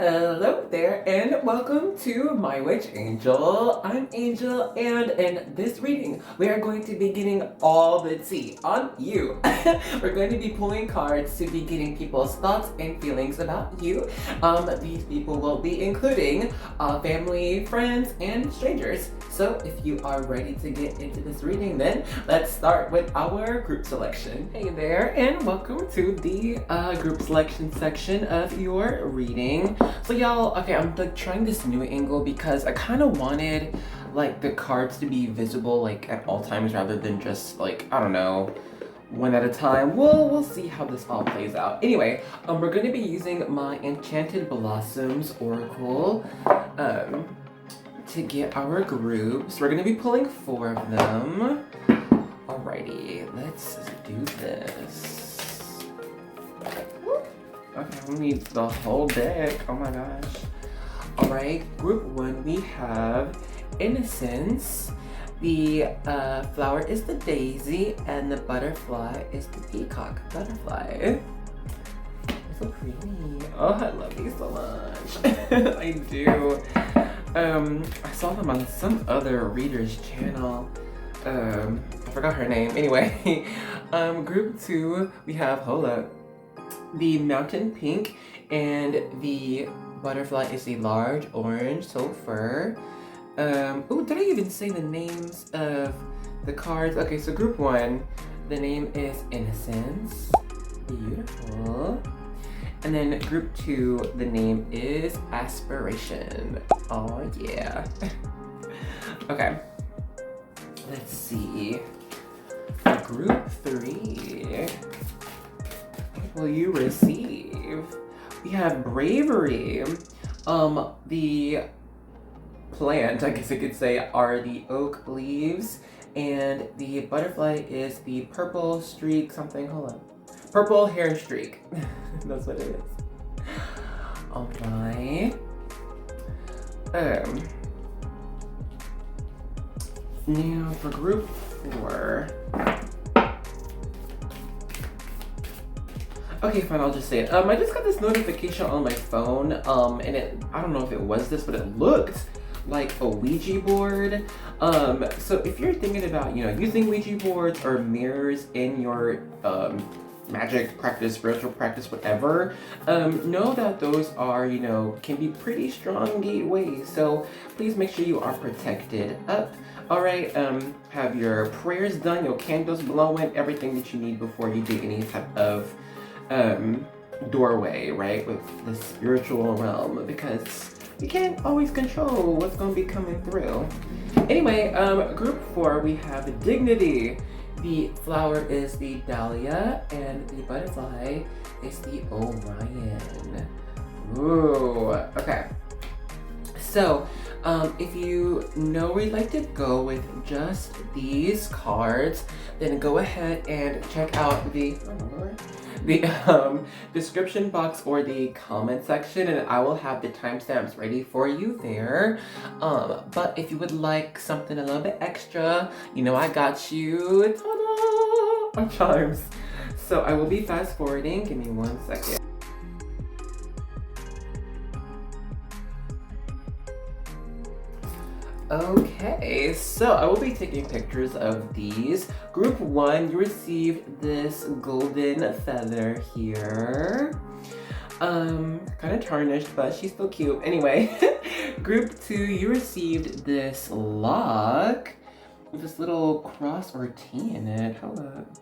Hello there and welcome to MySeaAngel. I'm Angel and in this reading we are going to be getting all the tea on you. We're going to be pulling cards to be getting people's thoughts and feelings about you. These people will be including family, friends, and strangers. So if you are ready to get into this reading, then let's start with our group selection. Hey there and welcome to the group selection section of your reading. So y'all, okay, I'm like trying this new angle because I kind of wanted like the cards to be visible like at all times rather than just like, I don't know, one at a time. We'll see how this all plays out. Anyway, we're going to be using my Enchanted Blossoms Oracle to get our groups. We're going to be pulling 4 of them. Alrighty, let's do this. Okay, we need the whole deck. Oh my gosh. Alright, group 1 we have Innocence. The flower is the daisy and the butterfly is the peacock butterfly. It's so pretty. Oh, I love these so much. I do. I saw them on some other reader's channel. I forgot her name. Anyway, group 2 we have, hold up, the mountain pink, and the butterfly is the large orange sulfur. Oh, did I even say the names of the cards? Okay, so group 1, the name is Innocence. Beautiful. And then group 2, the name is Aspiration. Oh yeah. Okay. Let's see. Group 3. What will you receive? We have Bravery. The plant, I guess I could say, are the oak leaves, and the butterfly is the purple streak something. Hold on. Purple hair streak. That's what it is. Alright. Now for group 4. Okay, fine, I'll just say it. I just got this notification on my phone, and I don't know if it was this, but it looked like a Ouija board. So if you're thinking about, using Ouija boards or mirrors in your, magic practice, spiritual practice, whatever, know that those are, can be pretty strong gateways. So please make sure you are protected up. Alright, have your prayers done, your candles blowing, everything that you need before you do any type of doorway, right, with the spiritual realm, because you can't always control what's going to be coming through. Anyway, group 4, we have Dignity. The flower is the dahlia, and the butterfly is the Orion. Ooh, okay. So, if you know where you'd like to go with just these cards, then go ahead and check out the description box or the comment section, and I will have the timestamps ready for you there. But if you would like something a little bit extra, I got you. Ta-da! On charms. So I will be fast forwarding. Give me 1 second. Okay, so I will be taking pictures of these. Group 1, you received this golden feather here. Kind of tarnished, but she's still cute. Anyway, group 2, you received this lock with this little cross or T in it. Hold up.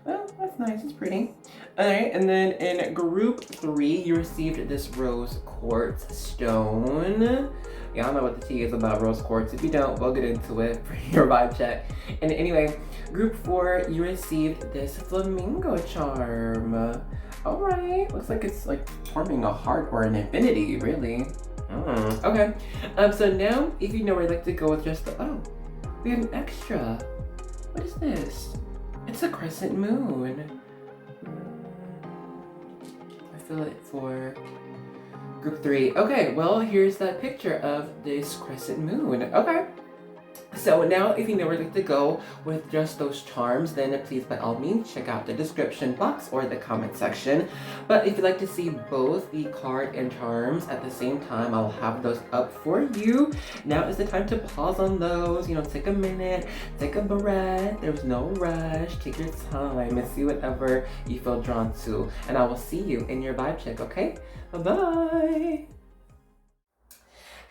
Well, that's nice, it's pretty. Alright, and then in group 3, you received this rose quartz stone. Y'all know what the tea is about rose quartz. If you don't, we'll get into it for your vibe check. And anyway, group 4, you received this flamingo charm. Alright, looks like it's like forming a heart or an infinity, really. Okay, so now if you know where I'd like to go with just the, oh, we have an extra. What is this? It's a crescent moon. I feel it for group 3. Okay, well, here's that picture of this crescent moon. Okay, So now if you know where to go with just those charms, then please by all means check out the description box or the comment section. But if you'd like to see both the card and charms at the same time, I'll have those up for you. Now is the time to pause on those, take a minute, take a breath. There's no rush, take your time and see whatever you feel drawn to. And I will see you in your vibe check, okay? Bye-bye!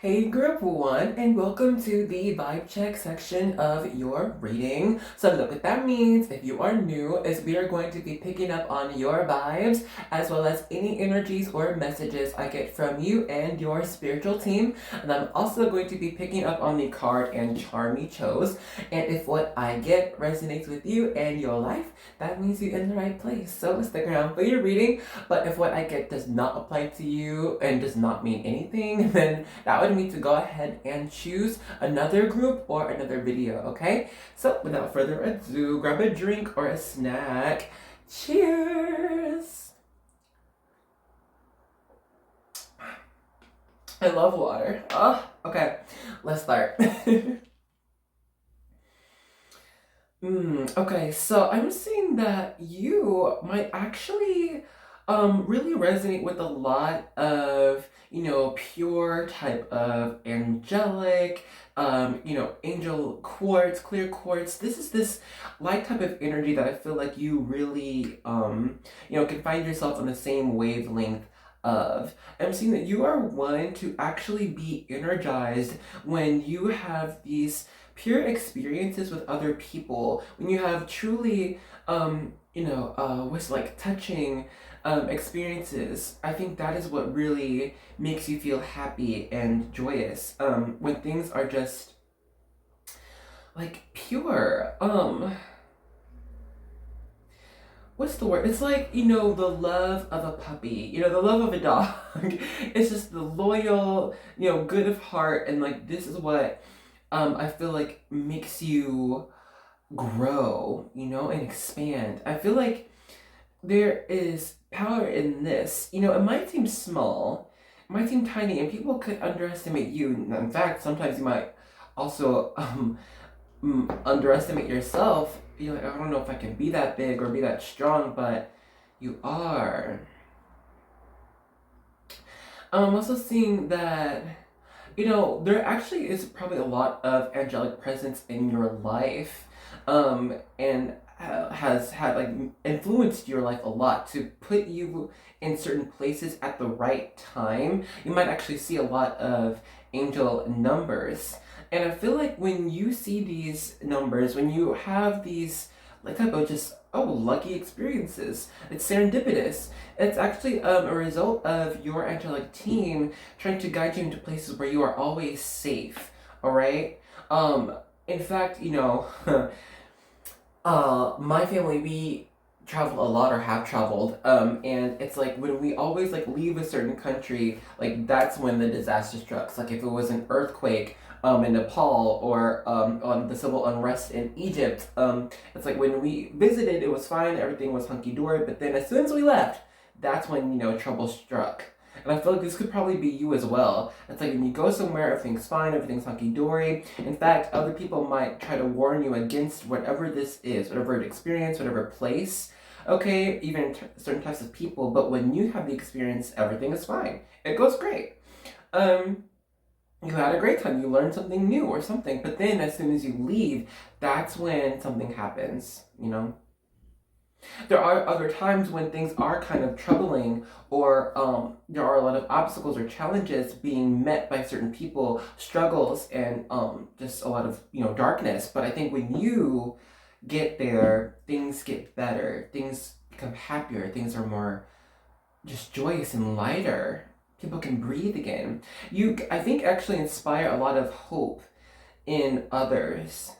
Hey group 1, and welcome to the vibe check section of your reading. So look, what that means, if you are new, is we are going to be picking up on your vibes as well as any energies or messages I get from you and your spiritual team. And I'm also going to be picking up on the card and charm you chose. And if what I get resonates with you and your life, that means you're in the right place. So stick around for your reading. But if what I get does not apply to you and does not mean anything, then that would me to go ahead and choose another group or another video, okay? So without further ado, grab a drink or a snack. Cheers! I love water. Oh, okay, let's start. Okay, so I'm seeing that you might actually really resonate with a lot of, pure type of angelic, angel quartz, clear quartz. This is this light type of energy that I feel like you really, can find yourself on the same wavelength of. I'm seeing that you are one to actually be energized when you have these pure experiences with other people, when you have truly, what's like touching experiences. I think that is what really makes you feel happy and joyous, when things are just like pure. What's the word? It's like, the love of a puppy, the love of a dog. It's just the loyal, good of heart, and like this is what I feel like makes you grow, and expand. I feel like there is power in this. It might seem small, it might seem tiny, and people could underestimate you. In fact, sometimes you might also underestimate yourself. You're like, I don't know if I can be that big or be that strong, but you are. I'm also seeing that, there actually is probably a lot of angelic presence in your life, and has had like influenced your life a lot to put you in certain places at the right time. You might actually see a lot of angel numbers, and I feel like when you see these numbers, when you have these like type of just lucky experiences, it's serendipitous. It's actually a result of your angelic team trying to guide you into places where you are always safe. All right. In fact, my family, we travel a lot or have traveled, and it's like when we always like leave a certain country, like that's when the disaster strikes. Like if it was an earthquake in Nepal or on the civil unrest in Egypt, it's like when we visited it was fine, everything was hunky-dory, but then as soon as we left, that's when trouble struck. And I feel like this could probably be you as well. It's like when you go somewhere, everything's fine, everything's hunky-dory. In fact, other people might try to warn you against whatever this is, whatever experience, whatever place, okay, even certain types of people. But when you have the experience, everything is fine. It goes great. You had a great time, you learned something new or something. But then as soon as you leave, that's when something happens, There are other times when things are kind of troubling, or there are a lot of obstacles or challenges being met by certain people, struggles, and just a lot of darkness. But I think when you get there, things get better, things become happier, things are more just joyous and lighter. People can breathe again. You, I think, actually inspire a lot of hope in others.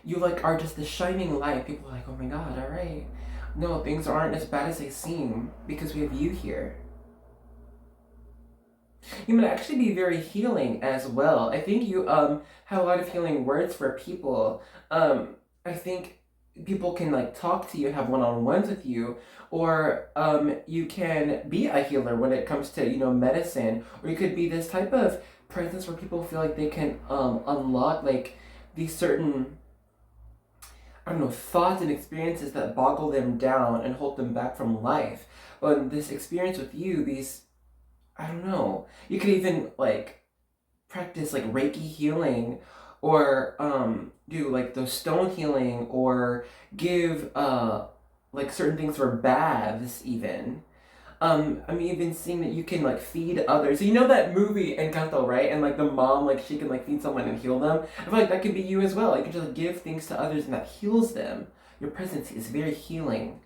You like are just the shining light. People are like, oh my god, all right. No, things aren't as bad as they seem because we have you here. You might actually be very healing as well. I think you have a lot of healing words for people. I think people can like talk to you and have one-on-ones with you, or you can be a healer when it comes to medicine, or you could be this type of presence where people feel like they can unlock like these certain, I don't know, thoughts and experiences that boggle them down and hold them back from life. But in this experience with you, these, I don't know, you could even like practice like Reiki healing, or do like those stone healing, or give like certain things for baths even. I'm even seeing that you can like feed others. So you know that movie Encanto, right? And like the mom, like she can like feed someone and heal them. I feel like that could be you as well. You can just like give things to others and that heals them. Your presence is very healing.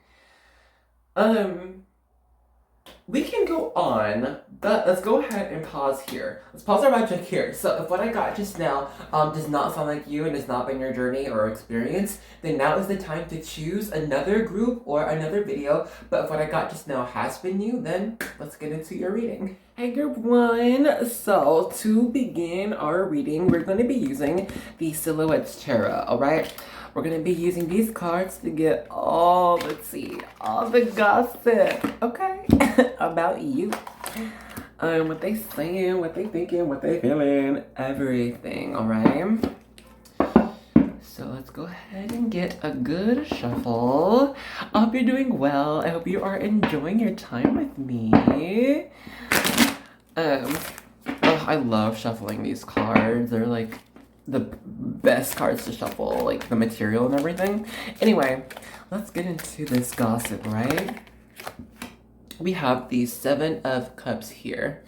We can go on, but let's go ahead and pause here. Let's pause our magic here. So if what I got just now does not sound like you and has not been your journey or experience, then now is the time to choose another group or another video. But if what I got just now has been you, then let's get into your reading. Hey group 1, so to begin our reading, we're going to be using the Silhouettes Tarot, alright? We're going to be using these cards to get all, let's see, all the gossip, okay, about you. What they saying, what they thinking, what they feeling, everything, alright? So let's go ahead and get a good shuffle. I hope you're doing well. I hope you are enjoying your time with me. Oh, I love shuffling these cards. They're like the best cards to shuffle, like the material and everything. Anyway, let's get into this gossip, right? We have the 7 of Cups here.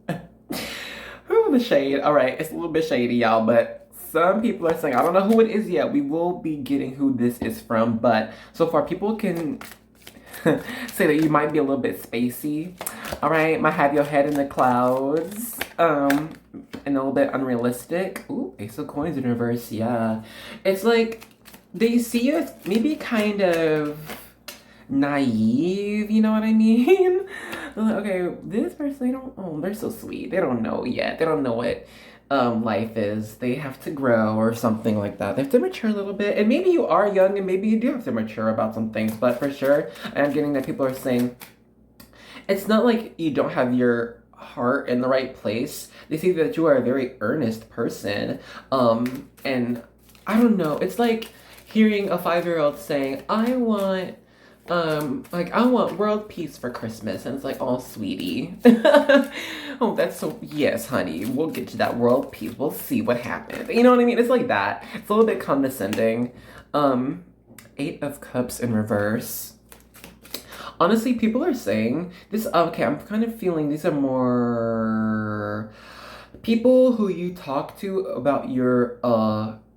Ooh, the shade. All right, it's a little bit shady, y'all, but some people are saying, I don't know who it is yet. We will be getting who this is from, but so far people can say that you might be a little bit spacey. All right, might have your head in the clouds, and a little bit unrealistic. Ooh, Ace of Coins in reverse, yeah. It's like they see you as maybe kind of naive, you know what I mean? Okay, this person, they don't, oh, they're so sweet. They don't know yet. They don't know what life is. They have to grow or something like that. They have to mature a little bit. And maybe you are young and maybe you do have to mature about some things, but for sure, I'm getting that people are saying it's not like you don't have your heart in the right place. They see that you are a very earnest person. And I don't know, it's like hearing a 5-year-old saying, I want world peace for Christmas. And it's like, oh, sweetie. Oh, that's so, yes, honey, we'll get to that world peace. We'll see what happens. You know what I mean? It's like that. It's a little bit condescending. 8 of Cups in reverse. Honestly, people are saying this, okay, I'm kind of feeling these are more people who you talk to about your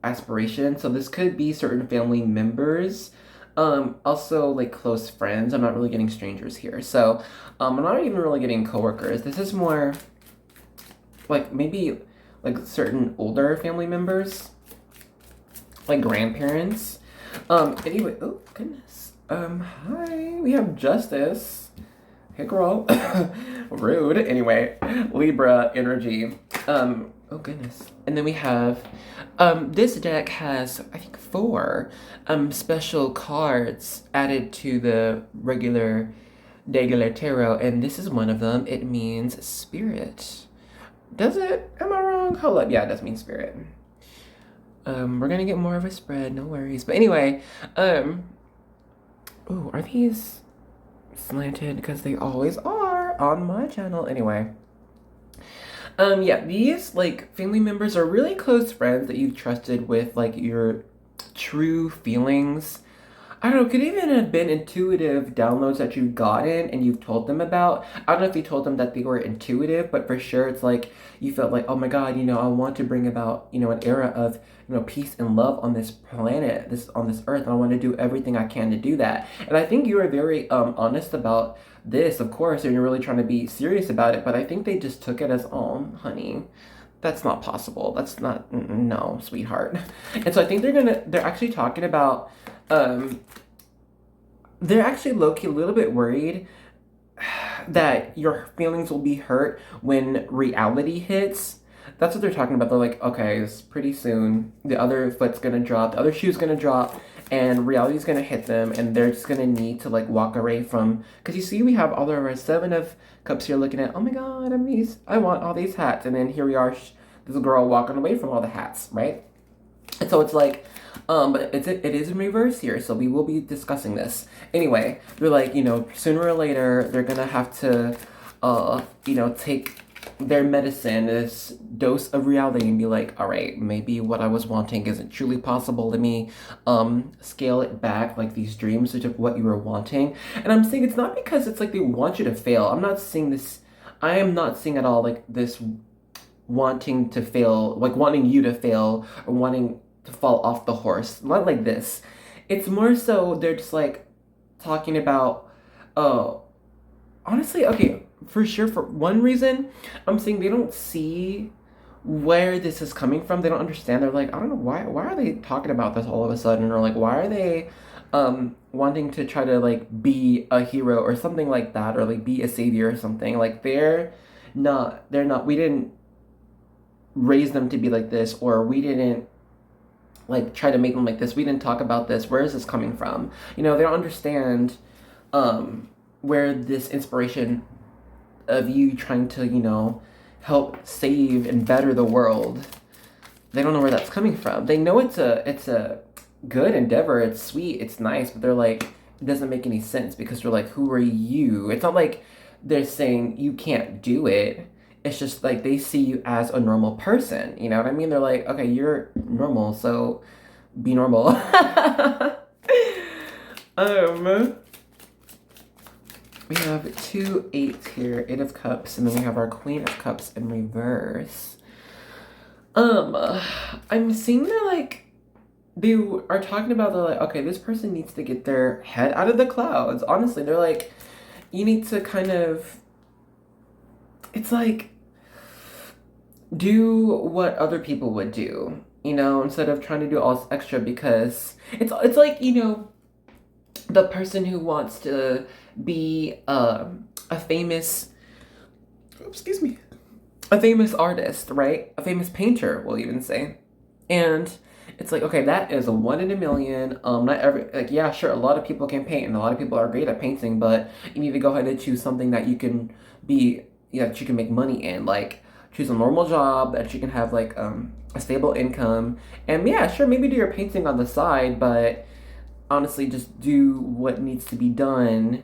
aspirations. So this could be certain family members. Also like close friends. I'm not really getting strangers here. So, I'm not even really getting coworkers. This is more like maybe like certain older family members, like grandparents. Anyway, oh goodness. Hi, we have Justice. Hey girl. Rude. Anyway, Libra energy. Oh goodness. And then we have, this deck has, I think, 4 special cards added to the regular tarot, and this is one of them. It means spirit. Does it? Am I wrong? Hold up. Yeah, it does mean spirit. We're gonna get more of a spread, no worries. But anyway, ooh, are these slanted? Because they always are on my channel. Anyway. Yeah, these, like, family members are really close friends that you've trusted with, like, your true feelings. I don't know, it could even have been intuitive downloads that you've gotten and you've told them about. I don't know if you told them that they were intuitive, but for sure it's like you felt like, oh my God, you know, I want to bring about, you know, an era of, you know, peace and love on this planet, on this earth, and I want to do everything I can to do that. And I think you were very honest about this, of course, and you're really trying to be serious about it, but I think they just took it as, oh, honey, that's not possible. That's not, no, sweetheart. And so I think they're actually talking about, they're actually low-key a little bit worried that your feelings will be hurt when reality hits. That's what they're talking about. They're like, okay, it's pretty soon. The other foot's gonna drop. The other shoe's gonna drop. and reality is gonna hit them, and they're just gonna need to like walk away from. Because you see, we have all of our 7 of Cups here, looking at, oh my God, I want all these hats, and then here we are, this girl walking away from all the hats, right? And so it's like, but it is in reverse here, so we will be discussing this. Anyway, they're like, sooner or later, they're gonna have to, take their medicine, this dose of reality, and be like, all right, maybe what I was wanting isn't truly possible. Let me, scale it back, like these dreams of what you were wanting. And I'm saying it's not because it's like they want you to fail. I am not seeing at all like this wanting to fail, like wanting you to fail or wanting to fall off the horse. Not like this. It's more so they're just like talking about, honestly, okay, for sure, for one reason, I'm saying they don't see where this is coming from. They don't understand. They're like, I don't know, why are they talking about this all of a sudden? Or like, why are they wanting to try to like be a hero or something like that, or like be a savior or something? Like they're not, we didn't raise them to be like this, or we didn't like try to make them like this. We didn't talk about this. Where is this coming from? They don't understand where this inspiration of you trying to, help save and better the world. They don't know where that's coming from. They know it's a good endeavor. It's sweet. It's nice, but they're like, it doesn't make any sense, because they're like, who are you? It's not like they're saying you can't do it. It's just like they see you as a normal person. You know what I mean? They're like, okay, you're normal, so be normal. We have 2 8s here, 8 of Cups, and then we have our Queen of Cups in reverse. I'm seeing they're like, they are talking about, they're like, okay, this person needs to get their head out of the clouds. Honestly, they're like, you need to kind of, it's like, do what other people would do, instead of trying to do all this extra, because it's like, the person who wants to be a famous, excuse me, a famous artist, right? A famous painter, we'll even say. And it's like, okay, that is a 1 in a million. Not every, like, yeah, sure, a lot of people can paint, and a lot of people are great at painting, but you need to go ahead and choose something that you can be, that you can make money in. Like, choose a normal job that you can have, like, a stable income. And yeah, sure, maybe do your painting on the side, but honestly, just do what needs to be done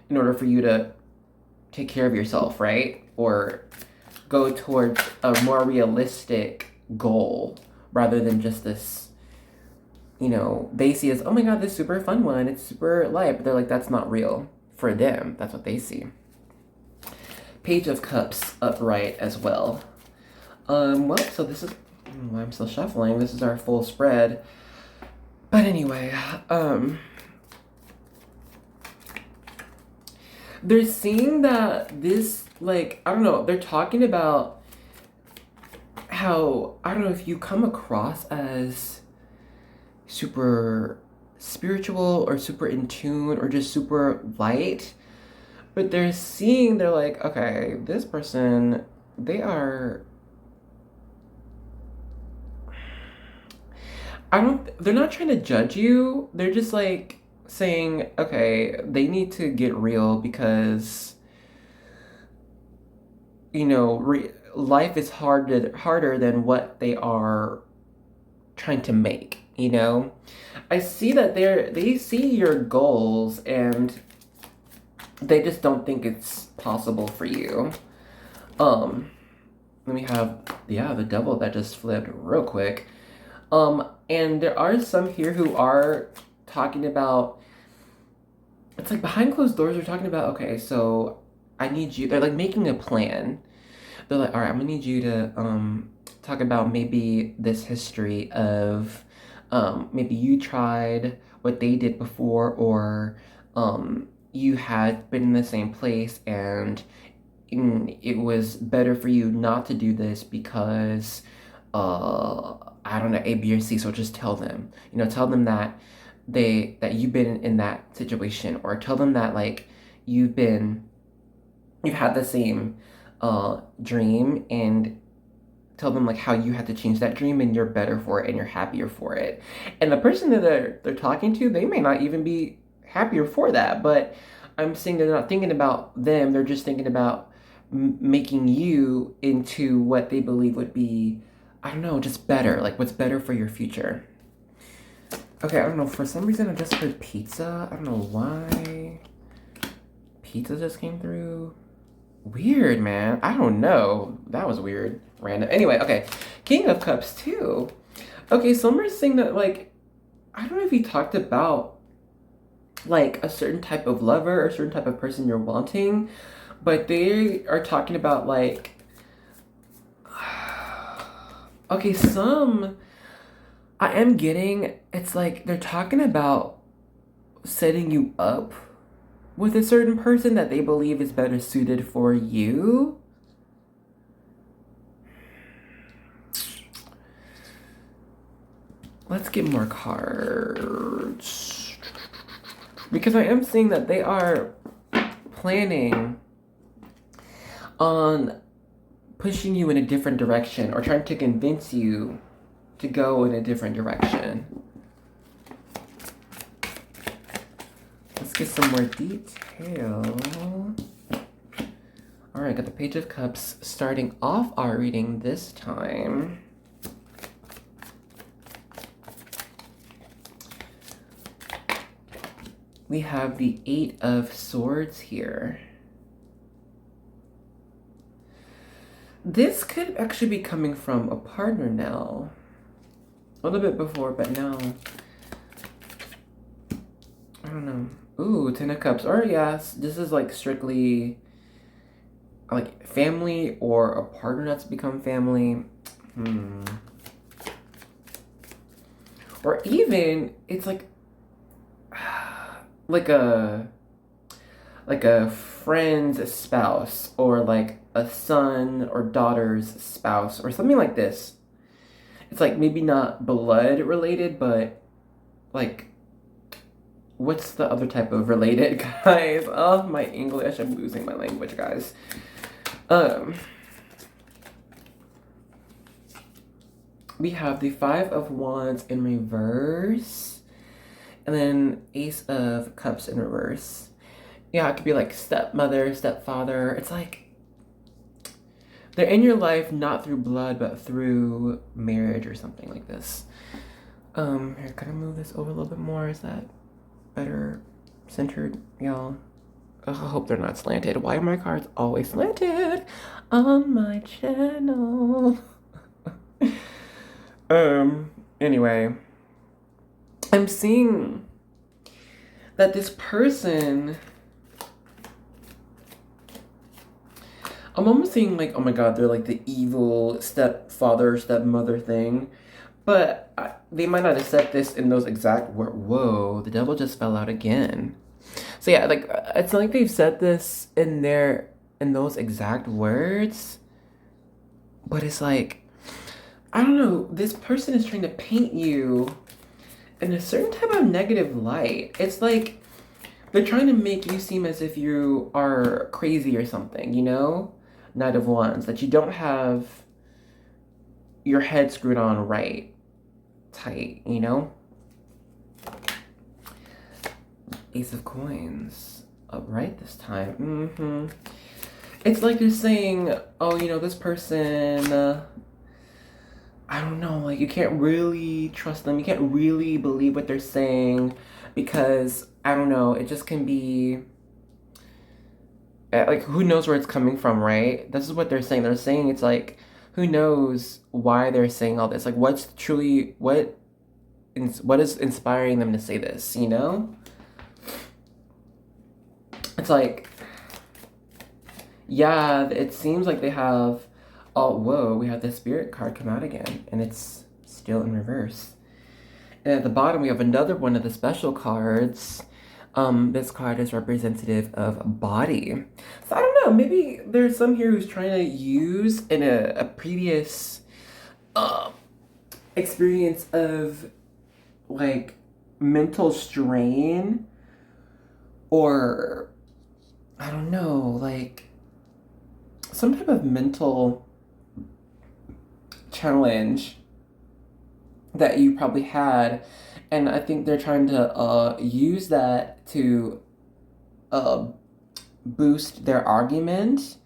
in order for you to take care of yourself, right? Or go towards a more realistic goal, rather than just this, they see as, oh my God, this super fun one, it's super light, but they're like, that's not real for them. That's what they see. Page of Cups upright as well. Well, so this is, I'm still shuffling. This is our full spread. But anyway, they're seeing that this, like, I don't know, they're talking about how, I don't know if you come across as super spiritual or super in tune or just super light, but they're like, okay, this person, they're not trying to judge you. They're just like saying, okay, they need to get real, because, life is harder than what they are trying to make, I see that they see your goals, and they just don't think it's possible for you. Let me have, the Devil that just flipped real quick. And there are some here who are talking about, it's like behind closed doors, they're talking about, okay, so I need you, they're like making a plan. They're like, all right, I'm gonna need you to talk about maybe this history of maybe you tried what they did before, or you had been in the same place and it was better for you not to do this because I don't know, A, B, or C. So just tell them, tell them that that you've been in that situation, or tell them that like you've had the same dream, and tell them like how you had to change that dream and you're better for it and you're happier for it. And the person that they're talking to, they may not even be happier for that, but I'm saying they're not thinking about them, they're just thinking about making you into what they believe would be, I don't know, just better, like what's better for your future. Okay, I don't know, for some reason I just heard pizza. I don't know why. Pizza just came through. Weird, man. I don't know. That was weird. Random. Anyway, okay. King of Cups too. Okay, Summer's saying that, like, I don't know if he talked about, like, a certain type of lover or a certain type of person you're wanting, but they are talking about, like, okay, I am getting, it's like they're talking about setting you up with a certain person that they believe is better suited for you. Let's get more cards. Because I am seeing that they are planning on pushing you in a different direction or trying to convince you to go in a different direction. Let's get some more detail. Alright, got the Page of Cups starting off our reading this time. We have the Eight of Swords here. This could actually be coming from a partner now. A little bit before, but now. I don't know. Ooh, Ten of Cups. Or yes, this is like strictly like family or a partner that's become family. Or even it's like a friend's spouse or like a son or daughter's spouse or something like this. It's like maybe not blood related, but like what's the other type of related, guys? Oh, my English, I'm losing my language, guys. We have the Five of Wands in reverse, and then Ace of Cups in reverse. Yeah, it could be like stepmother, stepfather. It's like they're in your life not through blood, but through marriage or something like this. Here, can I move this over a little bit more? Is that better centered, y'all? I hope they're not slanted. Why are my cards always slanted on my channel? Anyway, I'm seeing that this person, I'm almost seeing like, oh my god, they're like the evil stepfather, stepmother thing, but they might not have said this in those exact words. Whoa, the devil just fell out again. So yeah, like it's not like they've said this in those exact words, but it's like, I don't know, this person is trying to paint you in a certain type of negative light. It's like they're trying to make you seem as if you are crazy or something, you know? Knight of Wands, that you don't have your head screwed on right, tight, you know? Ace of Coins, upright this time. It's like they're saying, oh, you know, this person, I don't know, like you can't really trust them. You can't really believe what they're saying because, I don't know, it just can be, like, who knows where it's coming from, right? This is what they're saying. They're saying it's like, who knows why they're saying all this? Like, what is inspiring them to say this, you know? It's like, yeah, it seems like they have, oh, whoa, we have the Spirit card come out again, and it's still in reverse. And at the bottom, we have another one of the special cards. This card is representative of body. So I don't know, maybe there's some here who's trying to use in a previous experience of like mental strain, or I don't know, like some type of mental challenge that you probably had, and I think they're trying to use that to uh, boost their argument.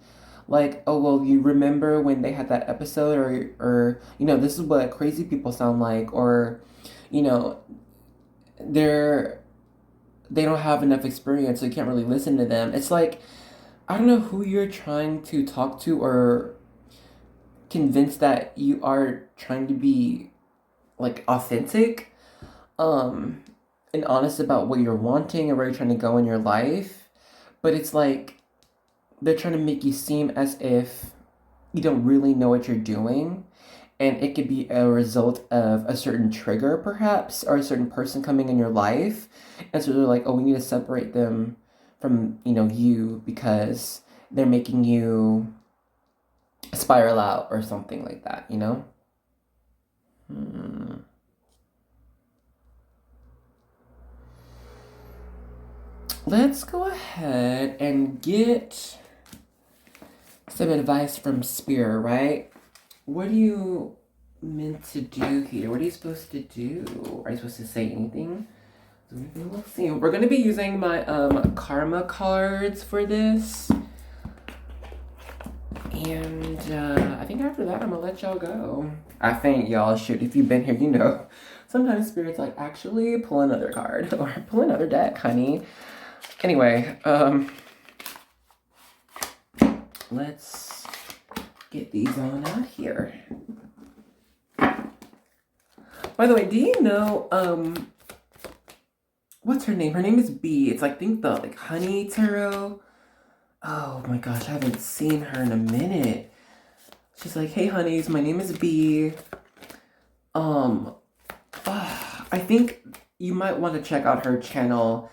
Like, oh well, you remember when they had that episode, or this is what crazy people sound like, or you know, they're they don't have enough experience, so you can't really listen to them. It's like, I don't know who you're trying to talk to or convince that you are trying to be like authentic, um, and honest about what you're wanting and where you're trying to go in your life. But it's like they're trying to make you seem as if you don't really know what you're doing. And it could be a result of a certain trigger, perhaps, or a certain person coming in your life. And so they're like, oh, we need to separate them from, you because they're making you spiral out or something like that. Hmm. Let's go ahead and get some advice from Spirit, right? What are you meant to do here? What are you supposed to do? Are you supposed to say anything? We'll see. We're going to be using my karma cards for this. And I think after that, I'm going to let y'all go. I think y'all should. If you've been here, you know. Sometimes Spirit's like, actually, pull another card. Or pull another deck, honey. Anyway, let's get these on out here. By the way, do you know, what's her name? Her name is B. It's like, I think the, honey tarot. Oh my gosh, I haven't seen her in a minute. She's like, hey honeys, my name is B. I think you might want to check out her channel.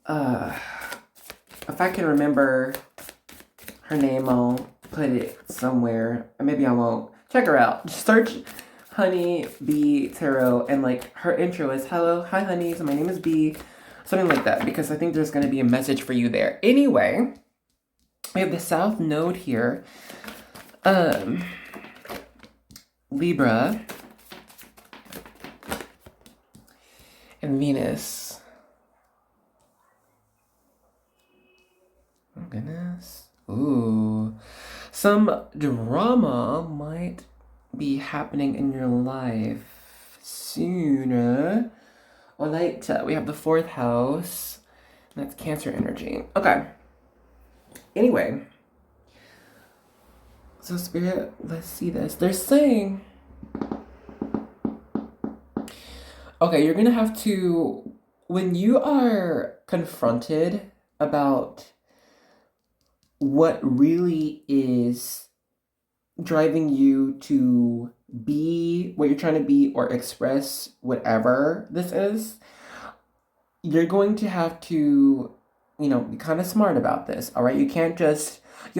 If I can remember her name, I'll put it somewhere. Maybe I won't. Check her out. Just search Honey B Tarot, and her intro is, hello, hi honeys, my name is B. Something like that, because I think there's going to be a message for you there. Anyway, we have the South Node here. Libra. And Venus. Oh goodness. Ooh. Some drama might be happening in your life sooner or later. We have the 4th house. That's Cancer energy. Okay. Anyway. So Spirit, let's see this. They're saying, okay, you're going to have to, when you are confronted about what really is driving you to be what you're trying to be or express whatever this is, you're going to have to, be kind of smart about this, all right? You have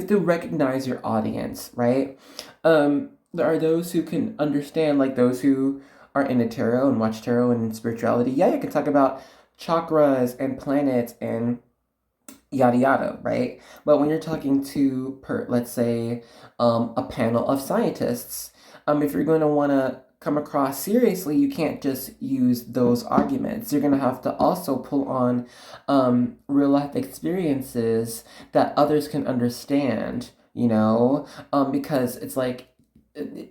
to recognize your audience, right? There are those who can understand, like those who are into tarot and watch tarot and spirituality. Yeah, you can talk about chakras and planets and yada yada, right? But when you're talking to, let's say, a panel of scientists, if you're going to want to come across seriously, you can't just use those arguments. You're going to have to also pull on real life experiences that others can understand, because it's like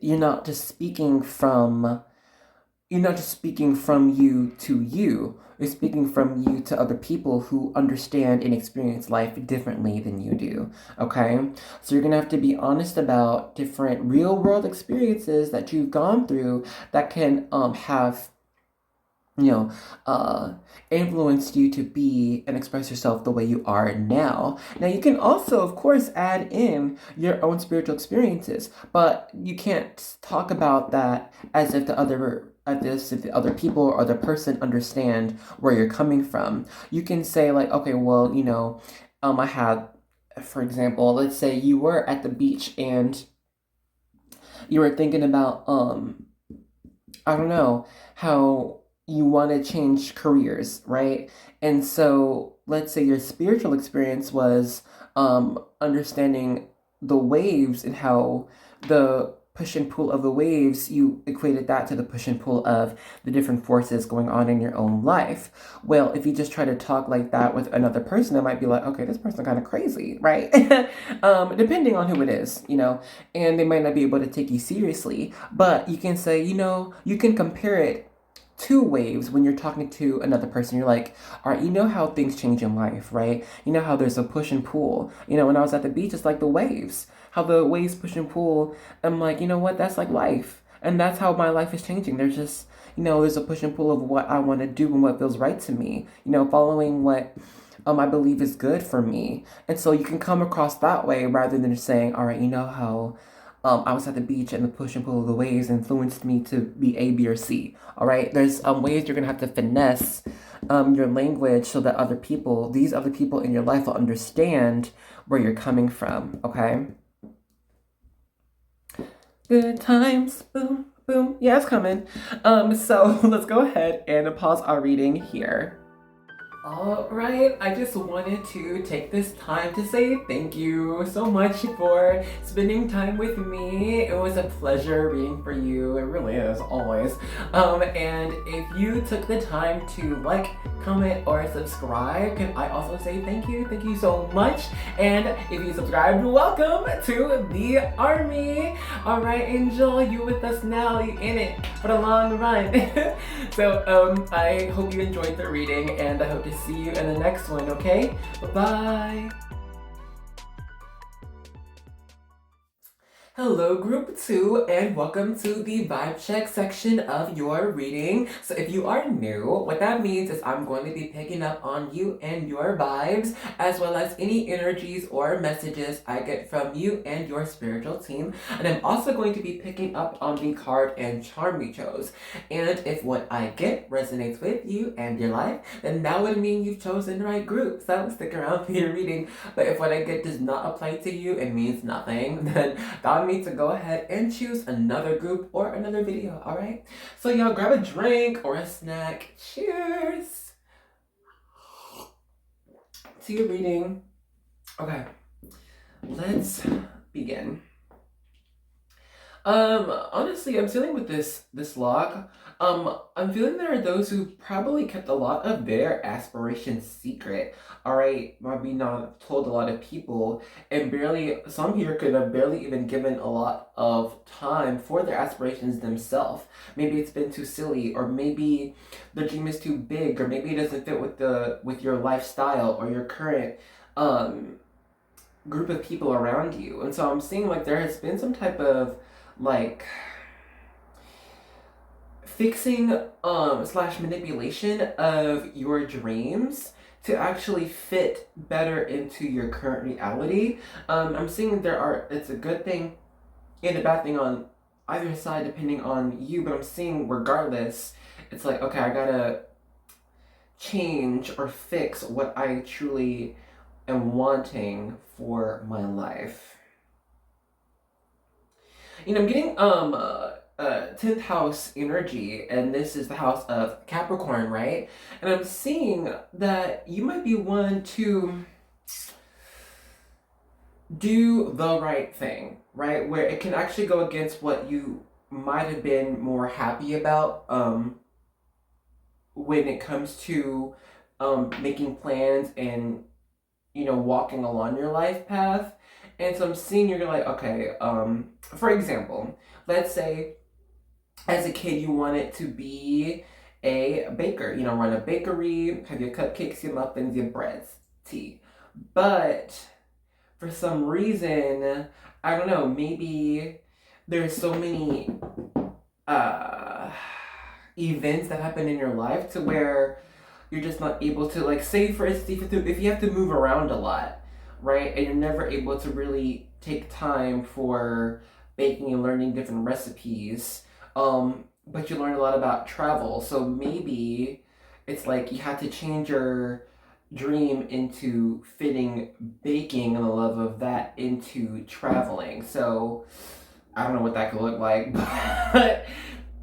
you're not just speaking from you to you. You're speaking from you to other people who understand and experience life differently than you do, okay? So you're going to have to be honest about different real-world experiences that you've gone through that can have, influenced you to be and express yourself the way you are now. Now, you can also, of course, add in your own spiritual experiences, but you can't talk about that as if the other people or the person understand where you're coming from. You can say okay, well, I had, for example, let's say you were at the beach and you were thinking about, I don't know, how you want to change careers, right? And so let's say your spiritual experience was understanding the waves and how the push and pull of the waves, you equated that to the push and pull of the different forces going on in your own life. Well, if you just try to talk like that with another person, it might be like, okay, this person kind of crazy, right? Depending on who it is, and they might not be able to take you seriously. But you can say, you can compare it to waves when you're talking to another person. You're like, all right, you know how things change in life, right? You know how there's a push and pull. When I was at the beach, it's like the waves, how the waves push and pull. I'm like, you know what? That's like life. And that's how my life is changing. There's just, there's a push and pull of what I want to do and what feels right to me, following what I believe is good for me. And so you can come across that way rather than just saying, all right, you know how I was at the beach and the push and pull of the waves influenced me to be A, B, or C. All right, there's ways you're gonna have to finesse your language so that these other people in your life will understand where you're coming from. Okay. Good times, boom, boom. Yeah, it's coming. So let's go ahead and pause our reading here. Alright, I just wanted to take this time to say thank you so much for spending time with me. It was a pleasure reading for you. It really is, always. And if you took the time to like, comment, or subscribe, can I also say thank you? Thank you so much. And if you subscribed, welcome to the army. Alright, Angel, you with us now. You in it for the long run. So, I hope you enjoyed the reading, and I hope to see you in the next one, okay? Bye-bye! Hello group 2 and welcome to the vibe check section of your reading. So if you are new, what that means is I'm going to be picking up on you and your vibes, as well as any energies or messages I get from you and your spiritual team. And I'm also going to be picking up on the card and charm we chose. And if what I get resonates with you and your life, then that would mean you've chosen the right group. So stick around for your reading. But if what I get does not apply to you and means nothing, then that me to go ahead and choose another group or another video, alright? So y'all grab a drink or a snack. Cheers to your reading. Okay, let's begin. Honestly, I'm feeling with this log. I'm feeling there are those who probably kept a lot of their aspirations secret. Alright, maybe not told a lot of people, and some here could have barely even given a lot of time for their aspirations themselves. Maybe it's been too silly, or maybe the dream is too big, or maybe it doesn't fit with your lifestyle or your current group of people around you. And so I'm seeing like there has been some type of like fixing slash manipulation of your dreams to actually fit better into your current reality. I'm seeing it's a good thing and a bad thing on either side depending on you, but I'm seeing regardless, it's like, okay, I gotta change or fix what I truly am wanting for my life. I'm getting 10th house energy, and this is the house of Capricorn, right? And I'm seeing that you might be one to do the right thing, right? Where it can actually go against what you might have been more happy about when it comes to making plans and walking along your life path. And so I'm seeing you're like, okay, for example, let's say as a kid you wanted to be a baker, run a bakery, have your cupcakes, your muffins, your breads, tea. But for some reason, I don't know, maybe there's so many events that happen in your life to where you're just not able to, like, say for instance, if you have to move around a lot, right, and you're never able to really take time for baking and learning different recipes, but you learn a lot about travel, so maybe it's like you have to change your dream into fitting baking and the love of that into traveling. So I don't know what that could look like, but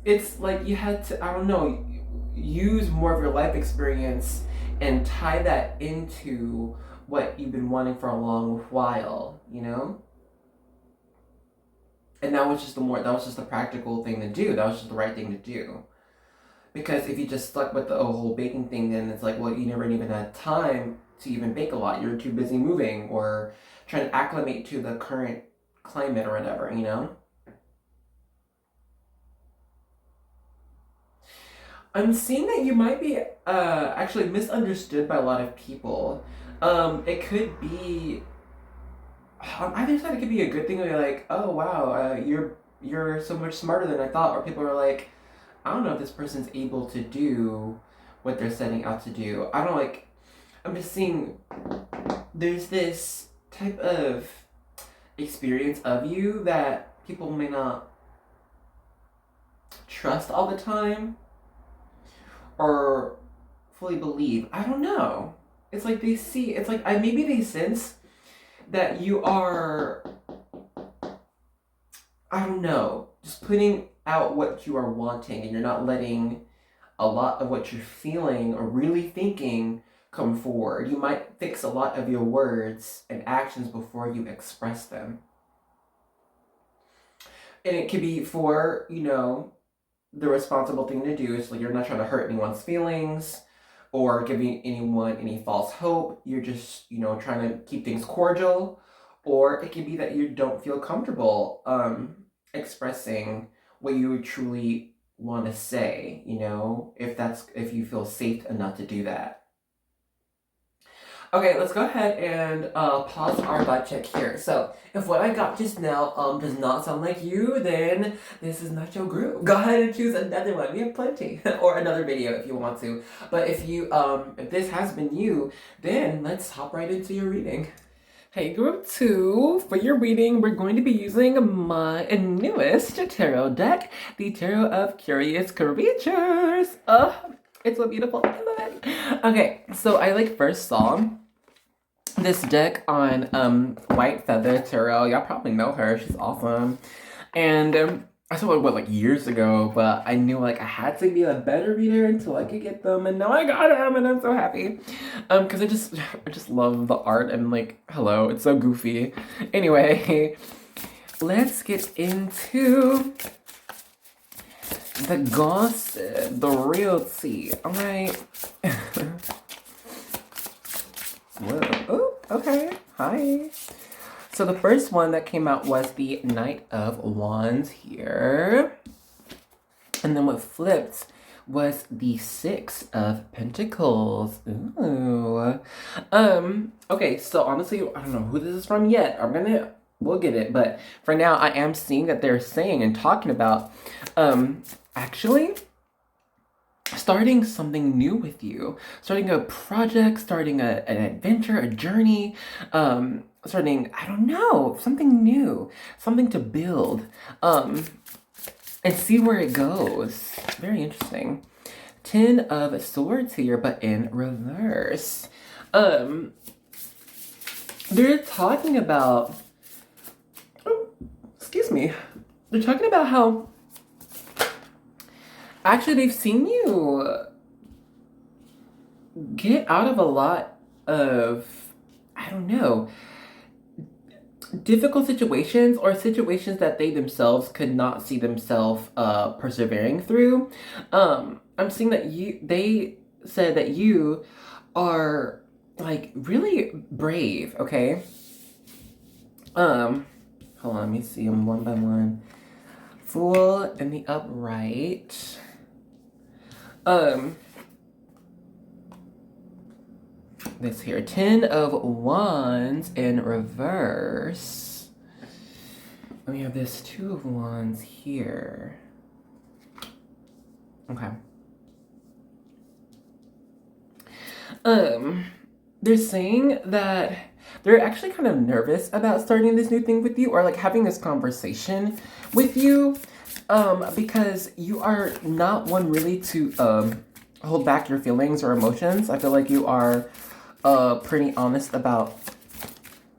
it's like you had to, I don't know, use more of your life experience and tie that into what you've been wanting for a long while, And that was just the practical thing to do. That was just the right thing to do. Because if you just stuck with the whole baking thing, then it's like, well, you never even had time to even bake a lot. You're too busy moving or trying to acclimate to the current climate or whatever, you know? I'm seeing that you might be actually misunderstood by a lot of people. It could be on either side. It could be a good thing. Where you're like, oh wow, you're so much smarter than I thought. Or people are like, I don't know if this person's able to do what they're setting out to do. I don't like. I'm just seeing there's this type of experience of you that people may not trust all the time or fully believe. I don't know. It's like they see. It's like maybe they sense that you are. I don't know. Just putting out what you are wanting, and you're not letting a lot of what you're feeling or really thinking come forward. You might fix a lot of your words and actions before you express them. And it could be for, the responsible thing to do is like you're not trying to hurt anyone's feelings or giving anyone any false hope. You're just, trying to keep things cordial. Or it could be that you don't feel comfortable expressing what you truly want to say, if you feel safe enough to do that. Okay, let's go ahead and pause our vibe check here. So, if what I got just now does not sound like you, then this is not your group. Go ahead and choose another one. We have plenty, or another video if you want to. But if this has been you, then let's hop right into your reading. Hey, group 2, for your reading, we're going to be using my newest tarot deck, the Tarot of Curious Creatures. It's so beautiful. I love it. Okay, so I first saw this deck on White Feather Tarot. Y'all probably know her. She's awesome. And I saw it years ago, but I knew I had to be a better reader until I could get them, and now I got them, and I'm so happy. Because I just love the art, and hello, it's so goofy. Anyway, let's get into the gossip, the real tea. Alright. Whoa. Oh, okay. Hi. So the first one that came out was the Knight of Wands here. And then what flipped was the Six of Pentacles. Ooh. Okay, so honestly, I don't know who this is from yet. We'll get it. But for now, I am seeing that they're saying and talking about, actually starting something new with you. Starting a project, starting an adventure, a journey, starting, I don't know, something new, something to build, and see where it goes. Very interesting. 10 of Swords here, but in reverse. They're talking about, excuse me, they're talking about how actually they've seen you get out of a lot of, I don't know, difficult situations or situations that they themselves could not see themselves persevering through. I'm seeing that they said that you are really brave, okay? Hold on, let me see them one by one. Fool in the upright. This here, 10 of Wands in reverse. And we have this 2 of Wands here. Okay. They're saying that they're actually kind of nervous about starting this new thing with you, or having this conversation with you, because you are not one really to hold back your feelings or emotions. I feel like you are pretty honest about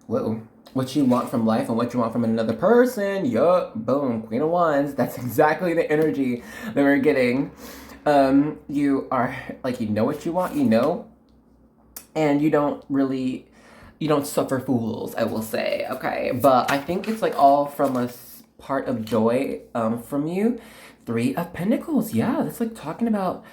what you want from life and what you want from another person. Yup, boom, Queen of Wands. That's exactly the energy that we're getting. You are you know what you want, and you don't suffer fools, I will say, okay? But I think it's all from a part of joy from you. Three of Pentacles. Yeah, that's like talking about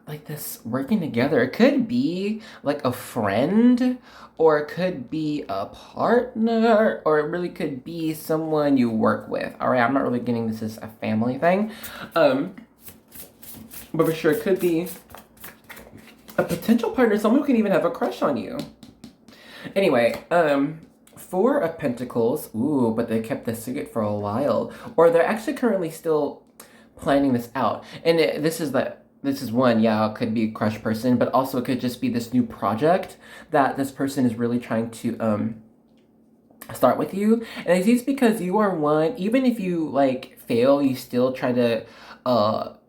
like this working together. It could be like a friend, or it could be a partner, or it really could be someone you work with. All right, I'm not really getting this as a family thing. But for sure, it could be a potential partner, someone who can even have a crush on you. Anyway, Four of Pentacles. Ooh, but they kept this secret for a while. Or they're actually currently still planning this out. And this is one, yeah, it could be a crush person, but also it could just be this new project that this person is really trying to start with you. And it's because you are one, even if you like fail, you still try to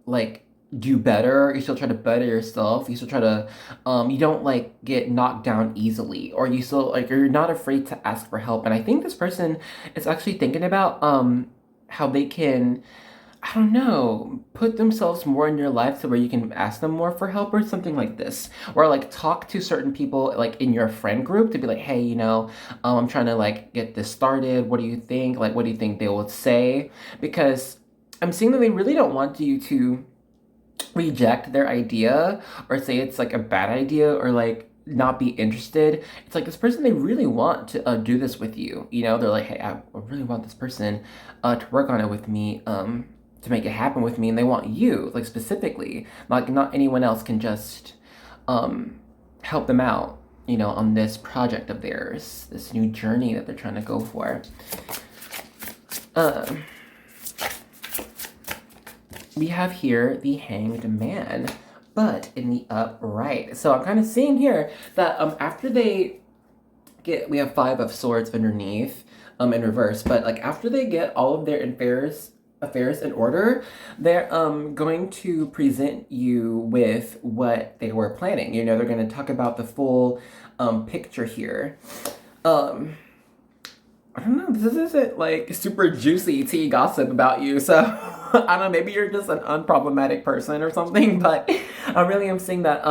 like do better. You still try to better yourself. You still try to you don't like get knocked down easily, or you still like you're not afraid to ask for help. And I think this person is actually thinking about how they can, I don't know, put themselves more in your life to where you can ask them more for help or something like this. Or like talk to certain people like in your friend group to be like, hey, I'm trying to like get this started. What do you think? Like, what do you think they would say? Because I'm seeing that they really don't want you to reject their idea or say it's like a bad idea or like not be interested. It's like this person, they really want to do this with you. They're like, hey, I really want this person to work on it with me, to make it happen with me, and they want you, like specifically. Like not anyone else can just help them out, on this project of theirs, this new journey that they're trying to go for. We have here the Hanged Man, but in the upright. So I'm kind of seeing here that after they get, we have Five of Swords underneath in reverse, but like after they get all of their affairs in order, they're going to present you with what they were planning. They're going to talk about the full picture here. I don't know, this isn't like super juicy tea gossip about you, so I don't know, maybe you're just an unproblematic person or something, but I really am seeing that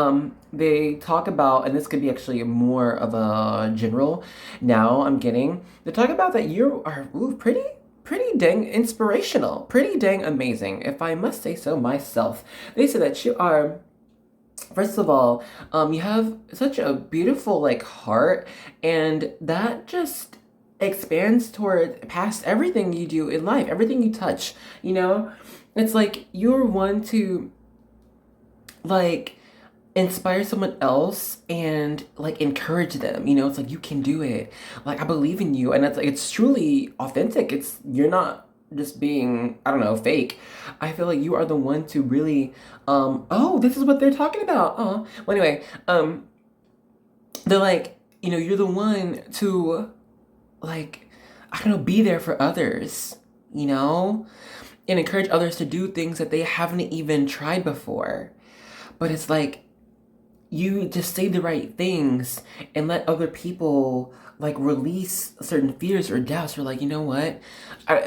they talk about, and this could be actually more of a general now I'm getting, they talk about that you are pretty dang inspirational, pretty dang amazing, if I must say so myself. They say that you are, first of all, you have such a beautiful like heart, and that just expands toward past everything you do in life, everything you touch. It's like you're one to like inspire someone else and like encourage them. It's like, you can do it, like I believe in you, and it's like it's truly authentic. You're not just being, I don't know, fake. I feel like you are the one to really oh, this is what they're talking about. Well, anyway, they're like, you're the one to like, I don't know, be there for others, and encourage others to do things that they haven't even tried before. But it's like, you just say the right things and let other people like release certain fears or doubts. Or like, you know what?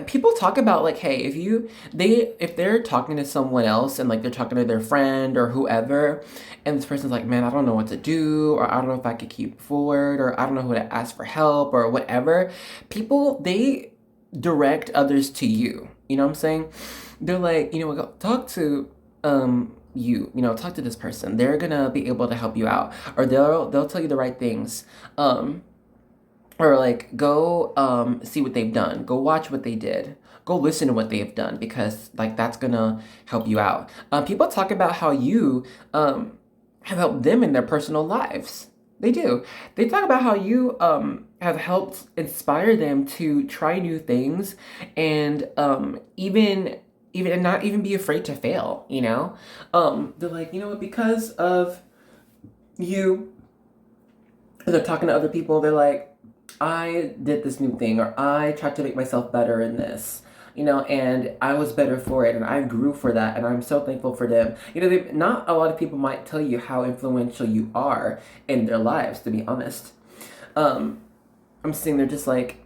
People talk about like, hey, if they're talking to someone else and like they're talking to their friend or whoever, and this person's like, man, I don't know what to do, or I don't know if I could keep forward, or I don't know who to ask for help or whatever. People, they direct others to you. You know what I'm saying? They're like, go talk to talk to this person. They're gonna be able to help you out, or they'll tell you the right things. Or like, go see what they've done. Go watch what they did. Go listen to what they've done, because like that's gonna help you out. People talk about how you have helped them in their personal lives. They do. They talk about how you have helped inspire them to try new things, and even and not even be afraid to fail. They're like, what, because of you, they're talking to other people. They're like, I did this new thing, or I tried to make myself better in this, and I was better for it, and I grew for that, and I'm so thankful for them. Not a lot of people might tell you how influential you are in their lives, to be honest. I'm seeing they're just like,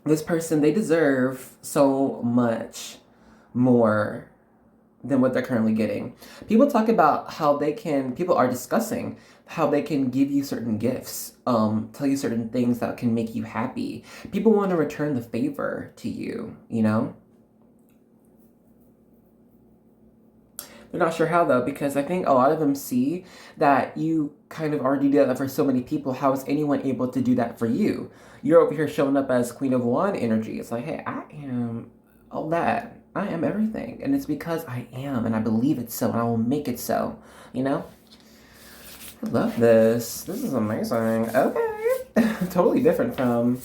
this person, they deserve so much more than what they're currently getting. People talk about how people are discussing how they can give you certain gifts, tell you certain things that can make you happy. People want to return the favor to you, you know? They're not sure how though, because I think a lot of them see that you kind of already did that for so many people. How is anyone able to do that for you? You're over here showing up as Queen of Wand energy. It's like, hey, I am all that. I am everything. And it's because I am, and I believe it so, and I will make it so, you know? I love this. This is amazing. Okay. Totally different from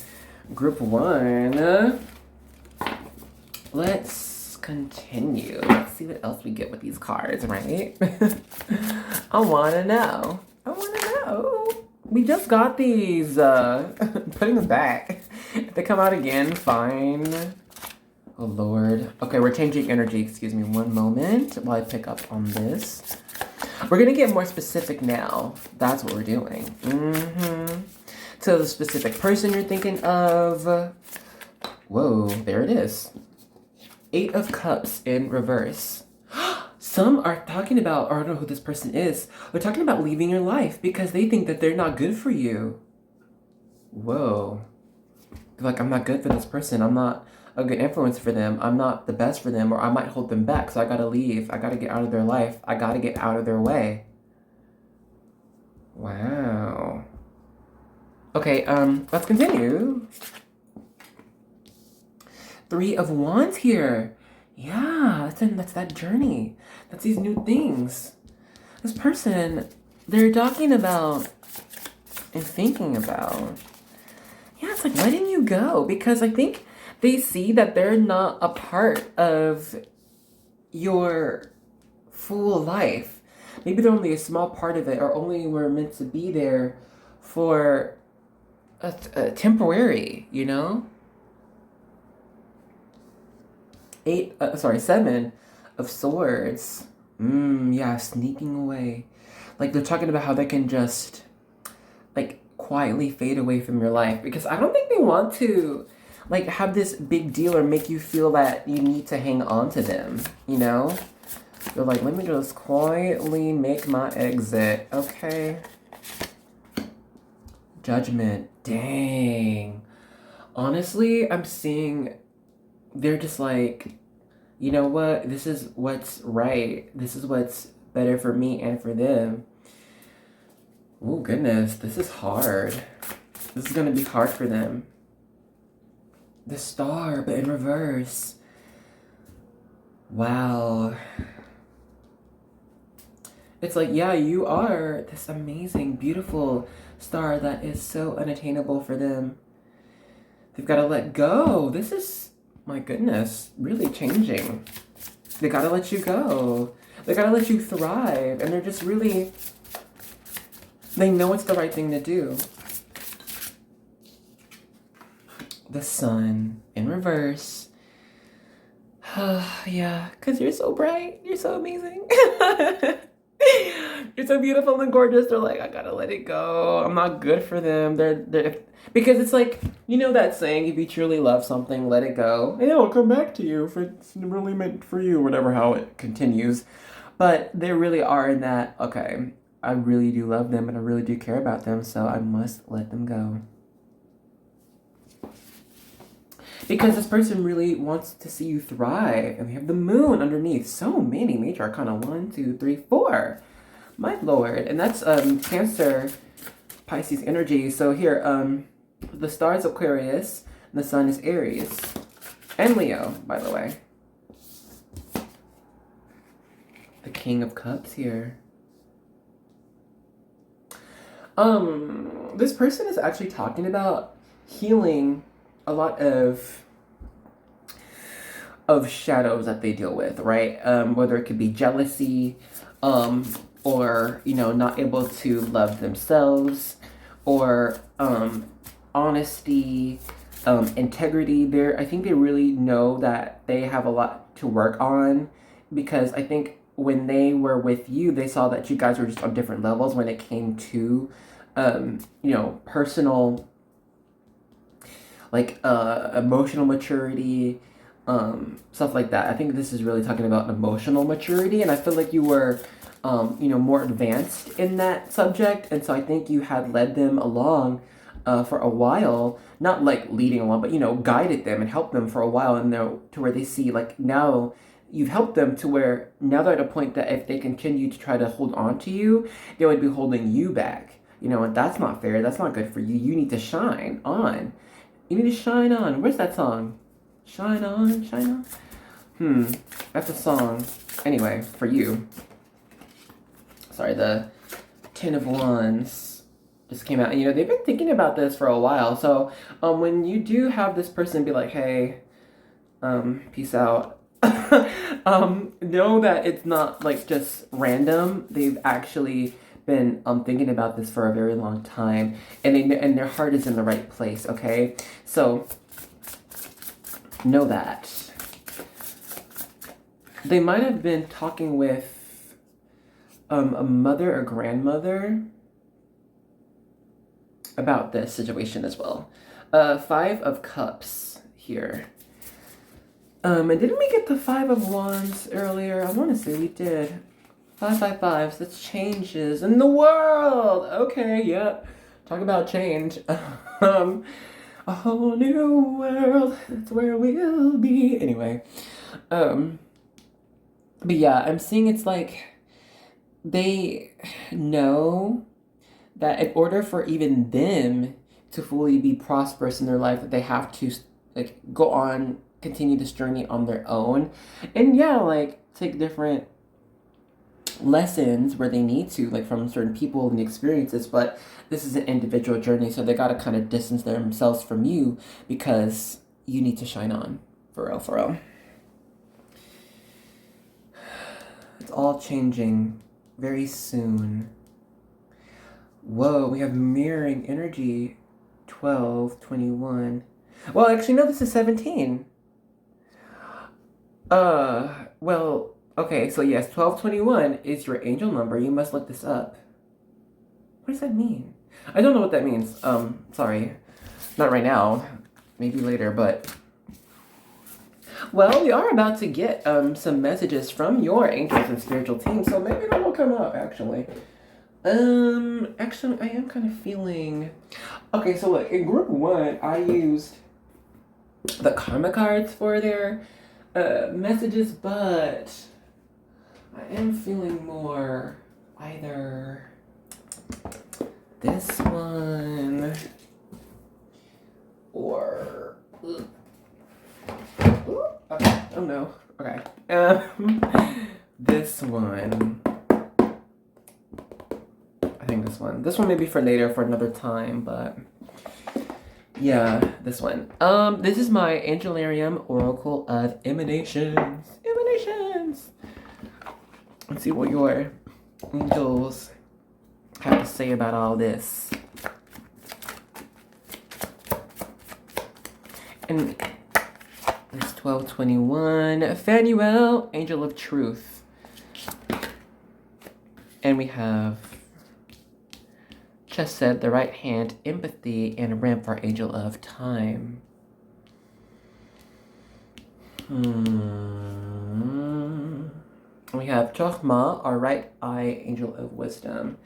group 1. Let's continue. Let's see what else we get with these cards, right? I want to know. We just got these. Putting them back. If they come out again, fine. Oh, Lord. Okay, we're changing energy. Excuse me one moment while I pick up on this. We're going to get more specific now. That's what we're doing. To the specific person you're thinking of. Whoa, there it is. 8 of Cups in reverse. Some are talking about, or I don't know who this person is, they're talking about leaving your life because they think that they're not good for you. Whoa. They're like, I'm not good for this person. I'm not a good influence for them. I'm not the best for them, or I might hold them back, so I gotta leave. I gotta get out of their life. I gotta get out of their way. Wow. Okay, let's continue. 3 of Wands here. Yeah, that's that journey. That's these new things. This person, they're talking about and thinking about. Yeah, it's like letting you go, because I think they see that they're not a part of your full life. Maybe they're only a small part of it, or only were meant to be there for a temporary, you know? 7 of Swords. Yeah, sneaking away. Like, they're talking about how they can just, like, quietly fade away from your life. Because I don't think they want to, like, have this big deal or make you feel that you need to hang on to them, you know? They're like, let me just quietly make my exit, okay? Judgment. Dang. Honestly, I'm seeing... They're just like, you know what? This is what's right. This is what's better for me and for them. Oh, goodness. This is hard. This is going to be hard for them. The Star, but in reverse. Wow. It's like, yeah, you are this amazing, beautiful star that is so unattainable for them. They've got to let go. This is... my goodness, really changing. They gotta let you go. They gotta let you thrive. And they're just really, they know it's the right thing to do. The Sun in reverse. Yeah, because you're so bright. You're so amazing. You're so beautiful and gorgeous. They're like, I gotta let it go. I'm not good for them. They're because it's like, you know that saying, if you truly love something, let it go. And it'll come back to you if it's really meant for you, whatever, how it continues. But they really are in that, okay, I really do love them and I really do care about them, so I must let them go. Because this person really wants to see you thrive. And we have the Moon underneath. So many major arcana. 1, 2, 3, 4. My Lord. And that's Cancer, Pisces energy. So here, the star is Aquarius. And the Sun is Aries. And Leo, by the way. The King of Cups here. This person is actually talking about healing a lot of shadows that they deal with, right? Whether it could be jealousy, or, you know, not able to love themselves, or honesty, integrity. I think they really know that they have a lot to work on, because I think when they were with you, they saw that you guys were just on different levels when it came to, you know, personal, like, emotional maturity, stuff like that. I think this is really talking about emotional maturity, and I feel like you were, more advanced in that subject, and so I think you had led them along for a while, not like leading along, but guided them and helped them for a while, and to where they see like now you've helped them to where now they're at a point that if they continue to try to hold on to you, they would be holding you back. And that's not fair. That's not good for you. You need to shine on. You need to shine on. Where's that song? Shine on, shine on. That's a song. Anyway, for you. Sorry, the Ten of Wands just came out. And, they've been thinking about this for a while. So, when you do have this person be like, hey, peace out. Know that it's not, like, just random. They've actually been thinking about this for a very long time. And their heart is in the right place, okay? So know that. They might have been talking with a mother or grandmother about this situation as well. 5 of Cups here. And didn't we get the 5 of Wands earlier? I want to say we did. 5, 5, 5. So that's changes in the world. Okay, yep. Talk about change. A whole new world, that's where we'll be. Anyway, but yeah, I'm seeing it's like they know that in order for even them to fully be prosperous in their life, that they have to like go on, continue this journey on their own, and yeah, like take different lessons where they need to, like from certain people and the experiences, but this is an individual journey, so they got to kind of distance themselves from you because you need to shine on, for real, for real. It's all changing very soon. Whoa, we have mirroring energy. 12, 21. Well, actually, no, this is 17. Well, okay, so yes, 1221 is your angel number. You must look this up. What does that mean? I don't know what that means. Sorry. Not right now. Maybe later, but... Well, we are about to get some messages from your angels and spiritual team, so maybe that will come up, actually. Actually, I am kind of feeling... Okay, so look, in group 1, I used the karma cards for their messages, but I am feeling more either this one or... Okay. Oh no. Okay. This one. I think this one. This one may be for later, for another time, but yeah, this one. This is my Angelarium Oracle of Emanations. Emanations. Let's see what your angels have to say about all this. And it's 1221. Phanuel, Angel of Truth. And we have Chesed, the right hand, Empathy, and Ramp, our Angel of Time. We have Chochmah, our right eye, Angel of Wisdom.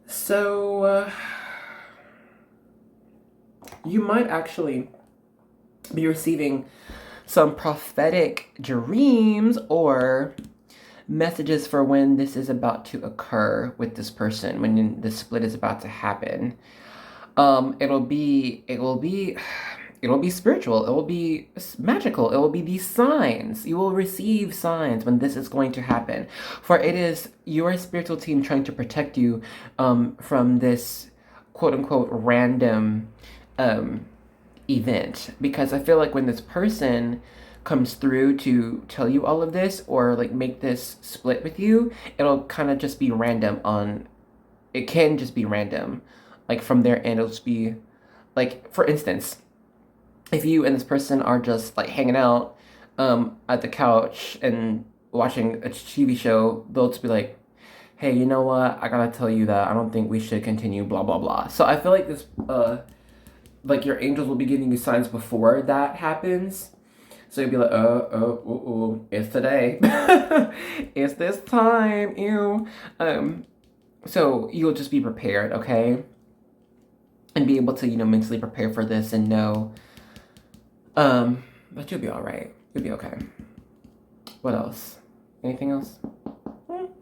So, you might actually be receiving some prophetic dreams or messages for when this is about to occur with this person, when the split is about to happen. It'll be spiritual, it will be magical, it will be these signs. You will receive signs when this is going to happen. For it is your spiritual team trying to protect you from this quote-unquote random event. Because I feel like when this person comes through to tell you all of this or like make this split with you, it'll kind of just be random it can just be random. Like from their end, it'll just be like, for instance, if you and this person are just like hanging out at the couch and watching a TV show, they'll just be like, hey, you know what? I gotta tell you that I don't think we should continue, blah, blah, blah. So I feel like this, like your angels will be giving you signs before that happens. So you'll be like, it's today. It's this time, ew. So you'll just be prepared, okay? And be able to, mentally prepare for this and know, but you'll be all right. You'll be okay. What else? Anything else?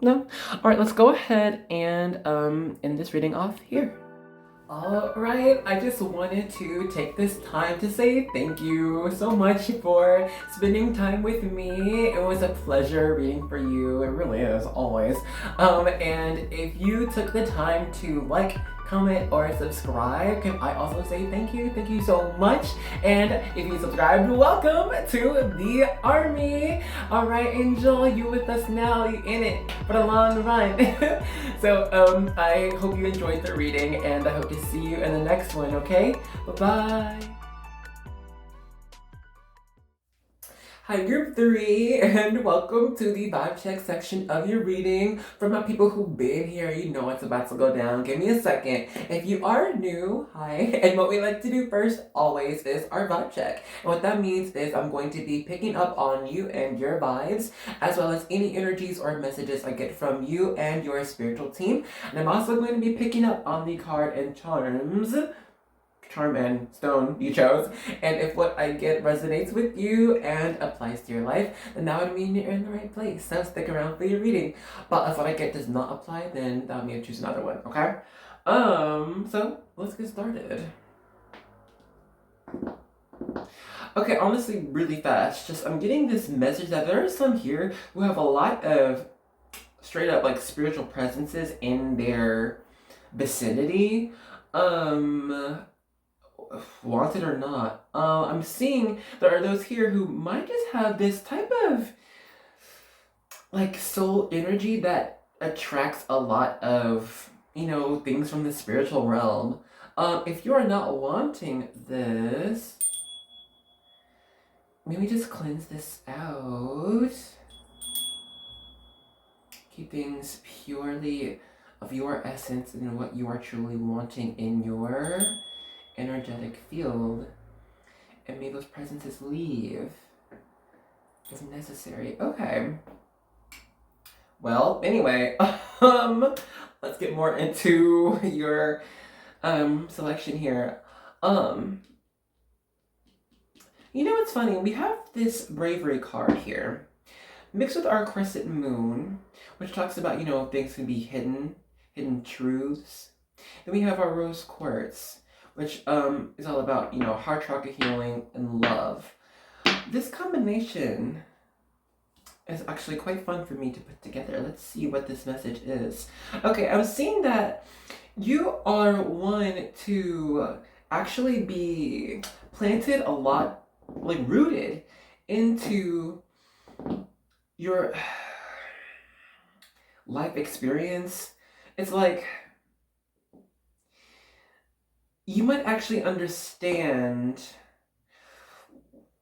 No? All right, let's go ahead and end this reading off here. All right, I just wanted to take this time to say thank you so much for spending time with me. It was a pleasure reading for you. It really is, always. And if you took the time to like, comment, or subscribe, can I also say thank you? Thank you so much. And if you subscribed, welcome to the army. All right, Angel, you with us now. You in it for the long run. So I hope you enjoyed the reading, and I hope to see you in the next one, okay? Bye-bye. Hi, Group 3, and welcome to the vibe check section of your reading. For my people who've been here, you know it's about to go down. Give me a second. If you are new, hi, and what we like to do first always is our vibe check. And what that means is I'm going to be picking up on you and your vibes, as well as any energies or messages I get from you and your spiritual team. And I'm also going to be picking up on the card and charm and stone you chose, and if what I get resonates with you and applies to your life, then that would mean you're in the right place. So stick around for your reading. But if what I get does not apply, then that would mean choose another one, okay? So let's get started. Okay, honestly, really fast, just I'm getting this message that there are some here who have a lot of straight up like spiritual presences in their vicinity. Wanted or not, I'm seeing there are those here who might just have this type of like soul energy that attracts a lot of, things from the spiritual realm. If you are not wanting this, maybe just cleanse this out. Keep things purely of your essence and what you are truly wanting in your energetic field, and may those presences leave if necessary. Okay. Well, anyway, let's get more into your selection here. It's funny, we have this bravery card here mixed with our crescent moon, which talks about, things can be hidden truths. Then we have our rose quartz, which is all about, heart chakra healing and love. This combination is actually quite fun for me to put together. Let's see what this message is. Okay, I'm seeing that you are one to actually be planted a lot, like rooted into your life experience. It's like you might actually understand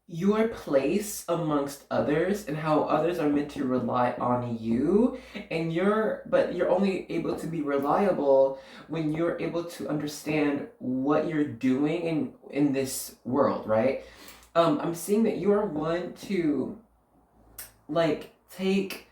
your place amongst others and how others are meant to rely on you, and you're only able to be reliable when you're able to understand what you're doing in this world, right? I'm seeing that you are one to like take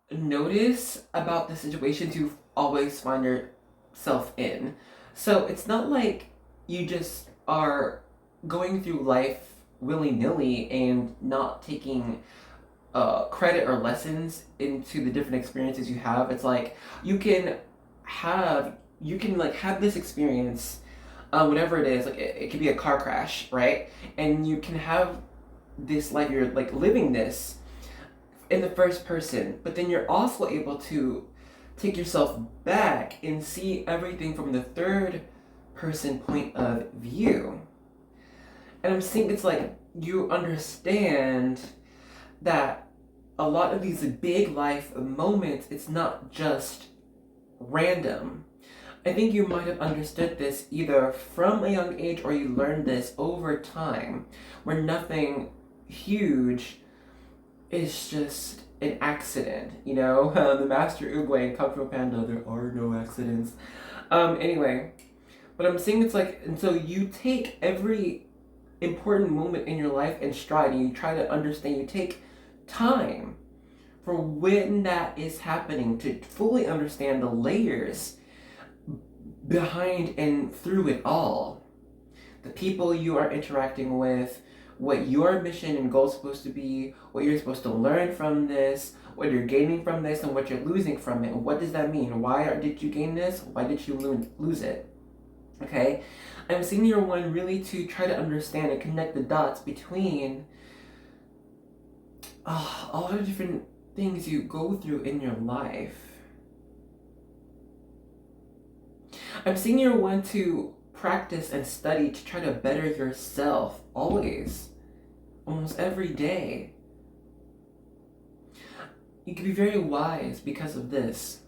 notice about the situations you always find yourself in. So it's not like you just are going through life willy-nilly and not taking credit or lessons into the different experiences you have. It's like you can have this experience, whatever it is, like it could be a car crash, right? And you can have this life, you're like living this in the first person, but then you're also able to take yourself back and see everything from the third person point of view. And I'm seeing it's like you understand that a lot of these big life moments, it's not just random. I think you might have understood this either from a young age or you learned this over time, where nothing huge is just an accident, the Master Oogway and Kung Fu Panda, there are no accidents. Anyway, but I'm seeing it's like, and so you take every important moment in your life in stride, and you try to understand, you take time for when that is happening to fully understand the layers behind and through it all. The people you are interacting with, what your mission and goal is supposed to be, what you're supposed to learn from this, what you're gaining from this, and what you're losing from it. What does that mean? Why did you gain this? Why did you lose it? Okay? I'm seeing your one really to try to understand and connect the dots between all the different things you go through in your life. I'm seeing your one to practice and study to try to better yourself always, almost every day. You can be very wise because of this.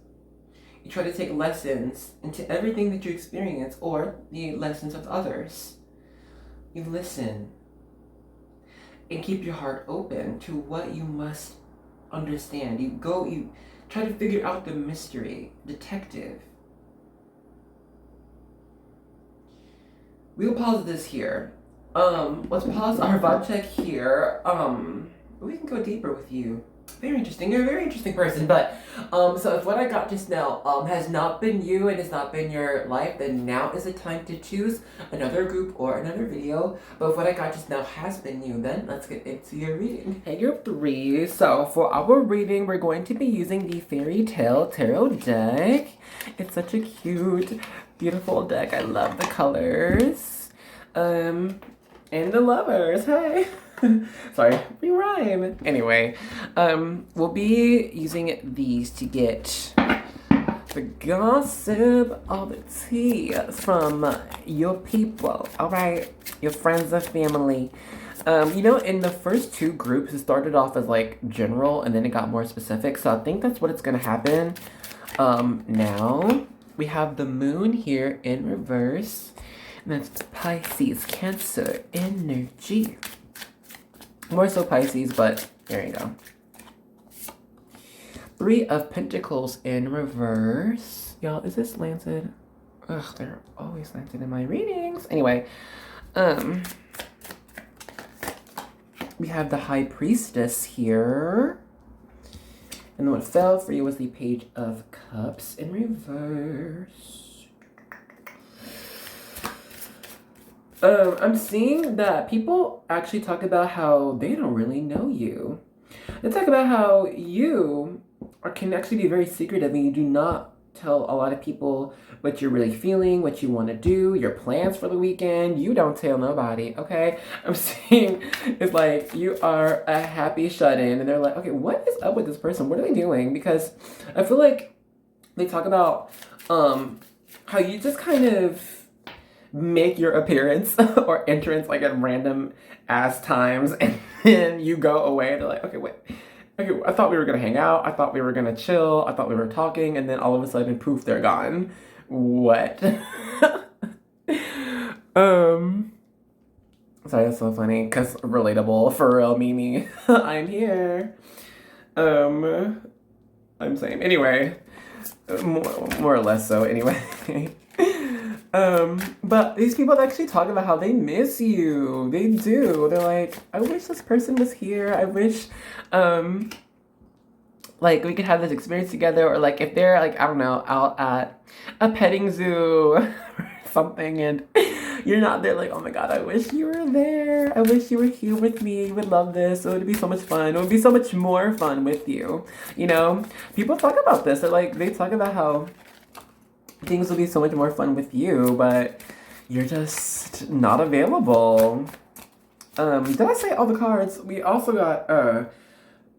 You try to take lessons into everything that you experience or the lessons of others. You listen and keep your heart open to what you must understand. You try to figure out the mystery, detective. We'll pause this here. Let's pause our vibe check here. We can go deeper with you. Very interesting. You're a very interesting person, but so if what I got just now has not been you and has not been your life, then now is the time to choose another group or another video. But if what I got just now has been you, then let's get into your reading. Hey, group 3. So for our reading, we're going to be using the Fairy Tale Tarot deck. It's such a cute, beautiful deck. I love the colors. And the lovers. Hey. Sorry, we rhyme. Anyway, we'll be using these to get the gossip of the tea from your people, all right? Your friends and family. You know, in the first 2 groups, it started off as like general and then it got more specific. So I think that's what it's gonna happen. Now we have the moon here in reverse, and that's Pisces, Cancer energy. More so Pisces, but there you go. 3 of Pentacles in reverse. Y'all, is this landed? Ugh, they're always landed in my readings. Anyway, we have the High Priestess here. And what fell for you was the Page of Cups in reverse. I'm seeing that people actually talk about how they don't really know you. They talk about how you can actually be very secretive and you do not tell a lot of people what you're really feeling, what you want to do, your plans for the weekend. You don't tell nobody, okay? I'm seeing it's like you are a happy shut-in and they're like, okay, what is up with this person? What are they doing? Because I feel like they talk about how you just kind of make your appearance or entrance like at random ass times and then you go away. They're like, okay, wait. Okay, I thought we were gonna hang out. I thought we were gonna chill. I thought we were talking, and then all of a sudden, poof, they're gone. What? Sorry, that's so funny, cause relatable, for real, Mimi. I'm here. I'm saying, anyway, more or less so, anyway. But these people actually talk about how they miss you. They do. They're like, I wish this person was here. I wish, like, we could have this experience together. Or, like, if they're, like, I don't know, out at a petting zoo or something and you're not there, like, oh my God, I wish you were there. I wish you were here with me. You would love this. It would be so much fun. It would be so much more fun with you. You know? People talk about this. They're like, they talk about how things will be so much more fun with you, but you're just not available. Did I say all the cards? We also got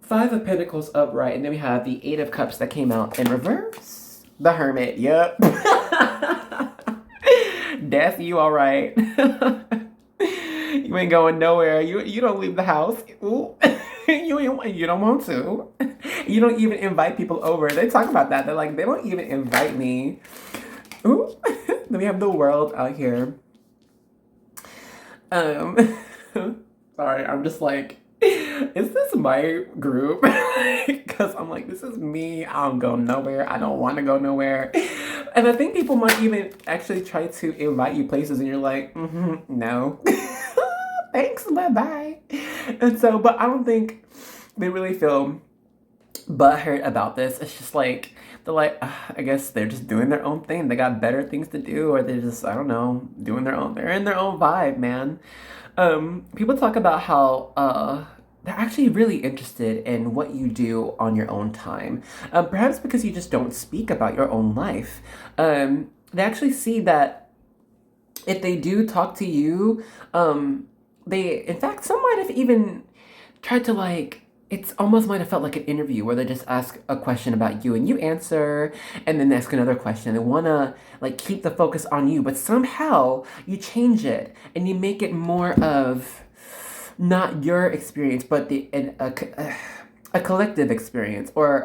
5 of Pentacles upright, and then we have the 8 of Cups that came out in reverse. The Hermit, yep. That's you, all right. You ain't going nowhere. You don't leave the house. Ooh. You don't want to. You don't even invite people over. They talk about that. They're like, they don't even invite me. Ooh. Then we have the World out here. Sorry, I'm just like, is this my group? Because I'm like, this is me. I don't go nowhere. I don't want to go nowhere. And I think people might even actually try to invite you places and you're like, no. Thanks, bye-bye. And so, but I don't think they really feel butthurt about this. It's just like, they're like, I guess they're just doing their own thing. They got better things to do, or they're just, I don't know, doing their own, they're in their own vibe, man. People talk about how, they're actually really interested in what you do on your own time. Perhaps because you just don't speak about your own life. They actually see that if they do talk to you, in fact, some might have even tried to like, it's almost might have felt like an interview where they just ask a question about you and you answer and then ask another question. They want to like keep the focus on you, but somehow you change it and you make it more of not your experience, but a collective experience, or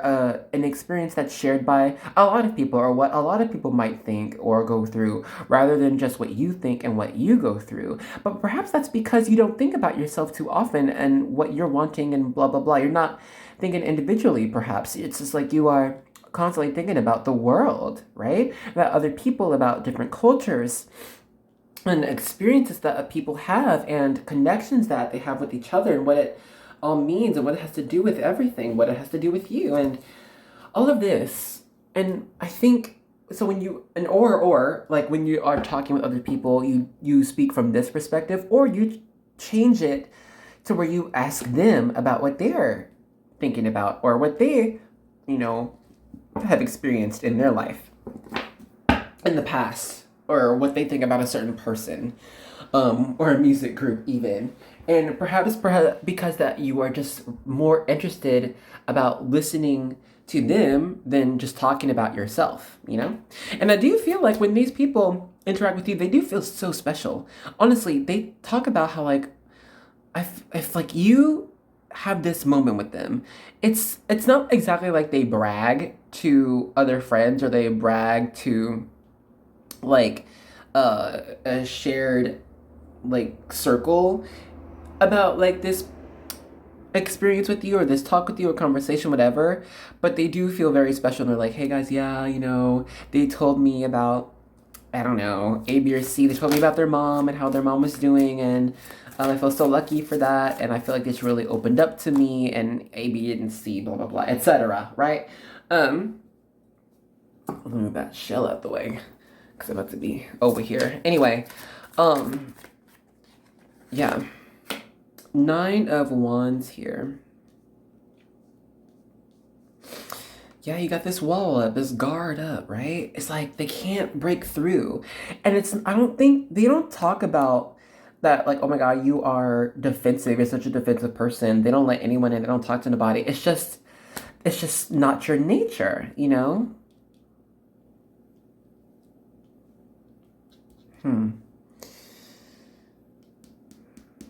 an experience that's shared by a lot of people, or what a lot of people might think or go through, rather than just what you think and what you go through. But perhaps that's because you don't think about yourself too often and what you're wanting and blah, blah, blah. You're not thinking individually, perhaps. It's just like you are constantly thinking about the world, right? About other people, about different cultures and experiences that people have and connections that they have with each other and what it all means and what it has to do with everything, what it has to do with you and all of this. And I think so when you or like when you are talking with other people, you speak from this perspective, or you change it to where you ask them about what they're thinking about or what they, have experienced in their life in the past, or what they think about a certain person, or a music group even. And perhaps because that you are just more interested about listening to them than just talking about yourself, And I do feel like when these people interact with you, they do feel so special. Honestly, they talk about how like, if like you have this moment with them, it's not exactly like they brag to other friends or they brag to like a shared like circle about like this experience with you or this talk with you or conversation, whatever, but they do feel very special. And they're like, hey guys, yeah, they told me about, I don't know, A, B, or C. They told me about their mom and how their mom was doing, and I feel so lucky for that, and I feel like it's really opened up to me, and A, B, and C, blah, blah, blah, etc., right? Let me move that shell out the way, because I'm about to be over here. Anyway, yeah. 9 of Wands here. Yeah, you got this wall up, this guard up, right? It's like they can't break through. And I don't think, they don't talk about that, like, oh my God, you are defensive, you're such a defensive person. They don't let anyone in, they don't talk to nobody. It's just not your nature,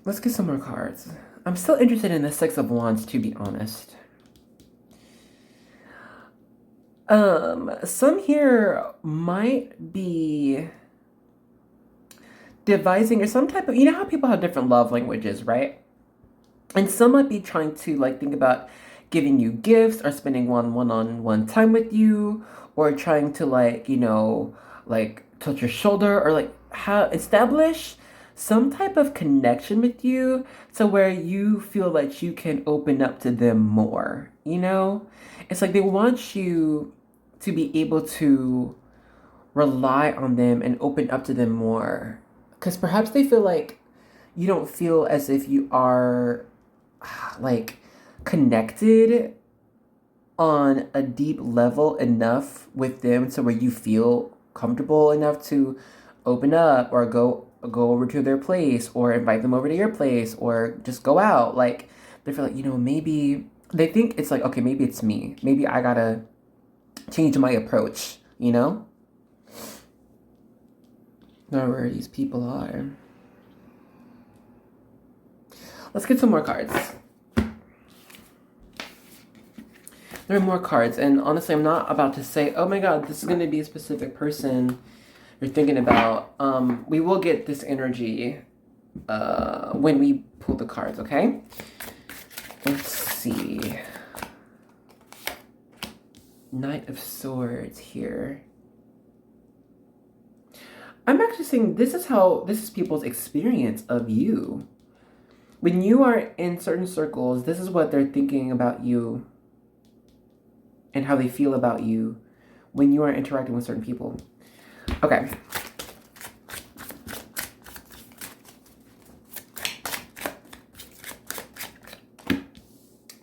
Let's get some more cards. I'm still interested in the 6 of Wands, to be honest. Some here might be devising or some type of, how people have different love languages, right? And some might be trying to like think about giving you gifts or spending one-on-one time with you, or trying to like, like touch your shoulder, or like establish some type of connection with you, so where you feel like you can open up to them more, It's like they want you to be able to rely on them and open up to them more. Because perhaps they feel like you don't feel as if you are like connected on a deep level enough with them, so where you feel comfortable enough to open up or go over to their place or invite them over to your place or just go out. Like they feel like, maybe they think it's like, okay, maybe it's me. Maybe I gotta change my approach, Know where these people are. Let's get some more cards. There are more cards, and honestly, I'm not about to say, oh my God, this is going to be a specific person you're thinking about. We will get this energy when we pull the cards, okay? Let's see. Knight of Swords here. I'm actually saying this is people's experience of you. When you are in certain circles, this is what they're thinking about you and how they feel about you when you are interacting with certain people. Okay.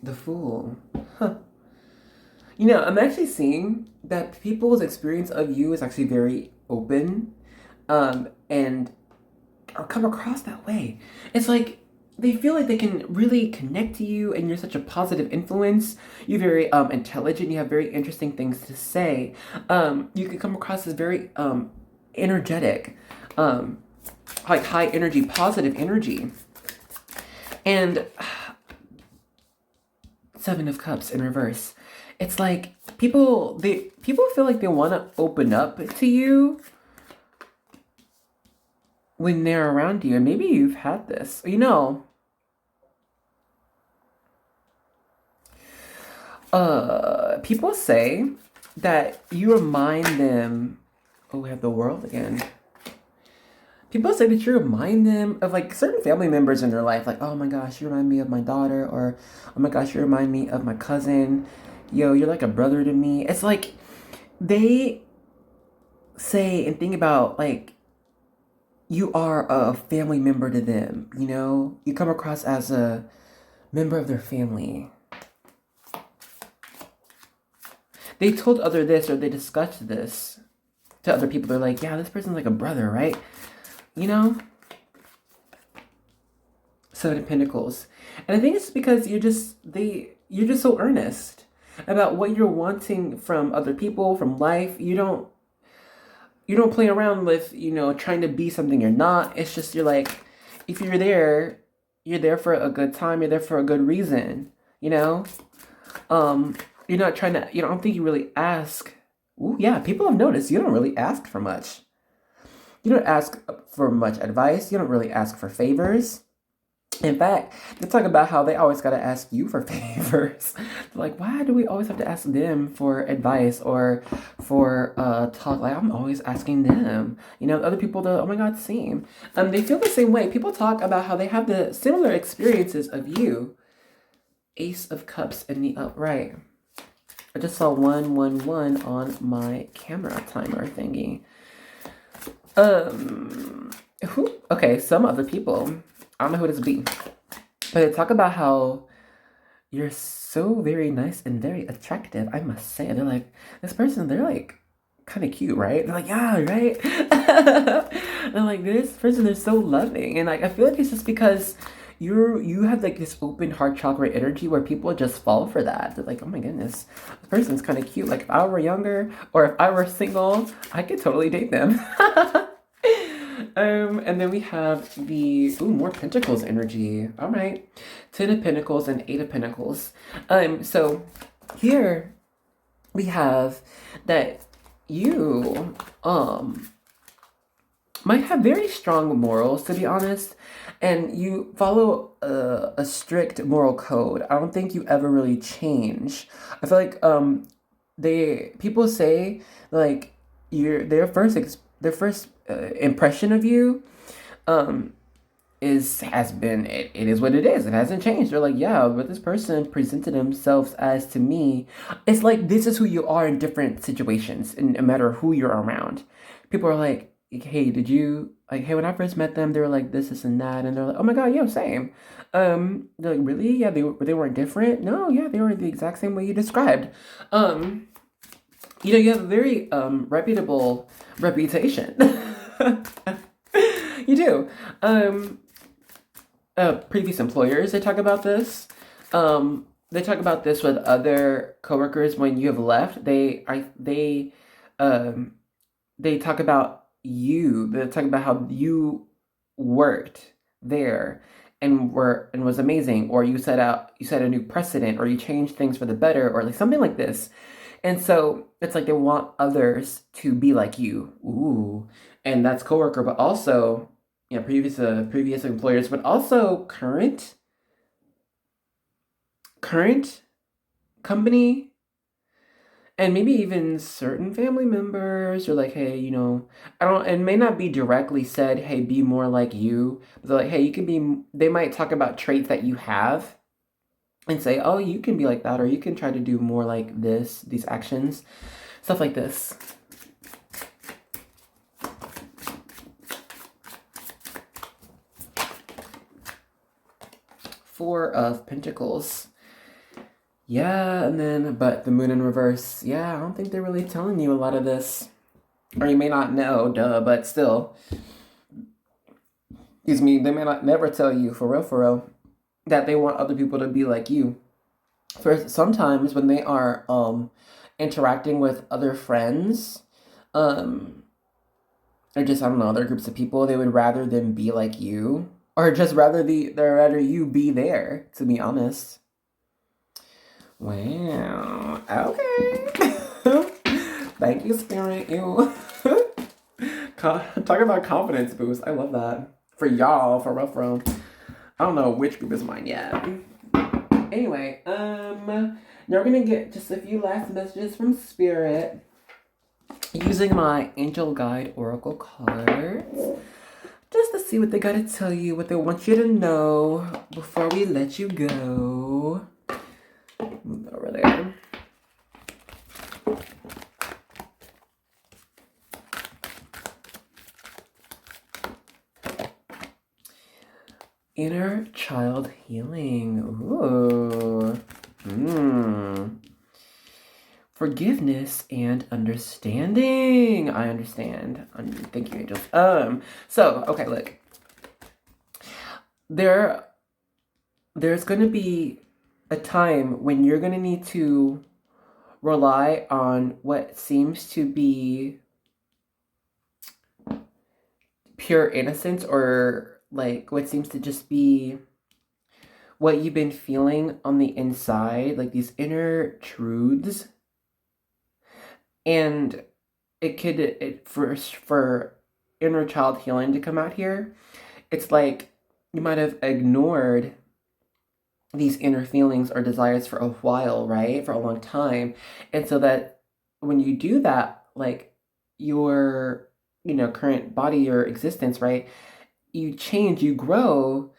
The Fool. Huh. You know, I'm actually seeing that people's experience of you is actually very open, and I'll come across that way. It's like they feel like they can really connect to you, and you're such a positive influence. You're very intelligent. You have very interesting things to say. You can come across as very energetic, like high energy, positive energy, and Seven of Cups in reverse. It's like people feel like they want to open up to you when they're around you, and maybe you've had this. You know, people say that you remind them. Oh, we have the World again. People say that you remind them of like certain family members in their life, like, oh my gosh, you remind me of my daughter, or oh my gosh, you remind me of my cousin. Yo, you're like a brother to me. It's like they say and think about like you are a family member to them, you know? You come across as a member of their family. They told other this or they discussed this to other people. They're like, yeah, this person's like a brother, right? You know? Seven of Pentacles. And I think it's because you're just so earnest about what you're wanting from other people, from life. You don't play around with, you know, trying to be something you're not. It's just you're like, if you're there for a good time, you're there for a good reason, you know? You're not trying to, you know, I don't think you really ask. Ooh, yeah, people have noticed you don't really ask for much. You don't ask for much advice. You don't really ask for favors. In fact, they talk about how they always got to ask you for favors. Like, why do we always have to ask them for advice or for talk? Like, I'm always asking them. You know, other people, they're, oh my God, same. They feel the same way. People talk about how they have the similar experiences of you. Ace of Cups in the upright. I just saw 111 on my camera timer thingy. Okay, some other people. I don't know who this be. But they talk about how you're so very nice and very attractive, I must say. They're like, this person, they're like kind of cute, right? They're like, yeah, right? They're like, this person, they're so loving. And like, I feel like it's just because you have like this open heart chakra energy where people just fall for that. They're like, oh my goodness, this person's kind of cute. Like if I were younger or if I were single, I could totally date them. And then we have the more Pentacles energy. All right, 10 of Pentacles and 8 of Pentacles. So here we have that you might have very strong morals, to be honest, and you follow a strict moral code. I don't think you ever really change. I feel like people say like their first impression of you has been it is what it is. It hasn't changed. They're like, yeah, but this person presented themselves as to me. It's like this is who you are in different situations, and no matter who you're around. People are like, hey, hey, when I first met them, they were like this and that, and they're like, oh my God, yeah, same. They're like, really? Yeah, they weren't different? No, yeah, they were the exact same way you described. You know, you have a very reputable reputation. You do. Previous employers, they talk about this. They talk about this with other coworkers when you have left. They talk about you. They talk about how you worked there and was amazing, or you set a new precedent, or you changed things for the better, or like something like this. And so it's like they want others to be like you. Ooh. And that's coworker, but also, yeah, previous employers, but also current company. And maybe even certain family members are like, hey, I don't, it may not be directly said, hey, be more like you. But they're like, hey, you can be, they might talk about traits that you have and say, oh, you can be like that, or you can try to do more like this, these actions, stuff like this. Four of Pentacles. Yeah, and then, but the Moon in reverse. Yeah, I don't think they're really telling you a lot of this. Or you may not know, duh, but still. Excuse me, they may not never tell you, for real, that they want other people to be like you. First, sometimes when they are interacting with other friends, or just, I don't know, other groups of people, they would rather them be like you. Or just rather you be there, to be honest. Wow. Okay. Thank you, Spirit. You. Talk about confidence boost. I love that. For y'all, for real. I don't know which group is mine yet. Anyway, now we're gonna get just a few last messages from Spirit using my Angel Guide Oracle cards. Just to see what they gotta tell you, what they want you to know before we let you go. Over there. Inner child healing. Ooh. Forgiveness and understanding. I understand. Thank you, angels. So, okay, look. There's going to be a time when you're going to need to rely on what seems to be pure innocence, or like what seems to just be what you've been feeling on the inside, like these inner truths. And it could, for inner child healing to come out here, it's like you might have ignored these inner feelings or desires for a while, right? For a long time. And so that when you do that, like your, current body, your existence, right? You change, you grow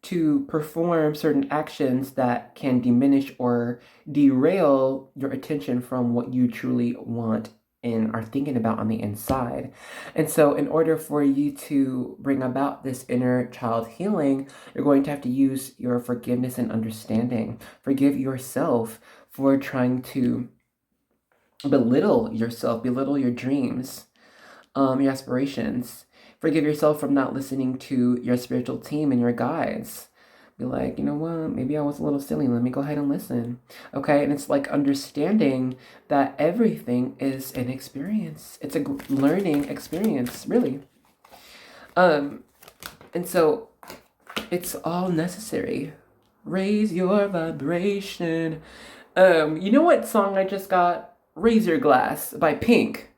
to perform certain actions that can diminish or derail your attention from what you truly want and are thinking about on the inside. And so in order for you to bring about this inner child healing, you're going to have to use your forgiveness and understanding. Forgive yourself for trying to belittle yourself, belittle your dreams, your aspirations. Forgive yourself from not listening to your spiritual team and your guides. Be like, you know what, maybe I was a little silly. Let me go ahead and listen. Okay, and it's like understanding that everything is an experience. It's a learning experience, really. And so it's all necessary. Raise your vibration. You know what song I just got? Raise Your Glass by Pink.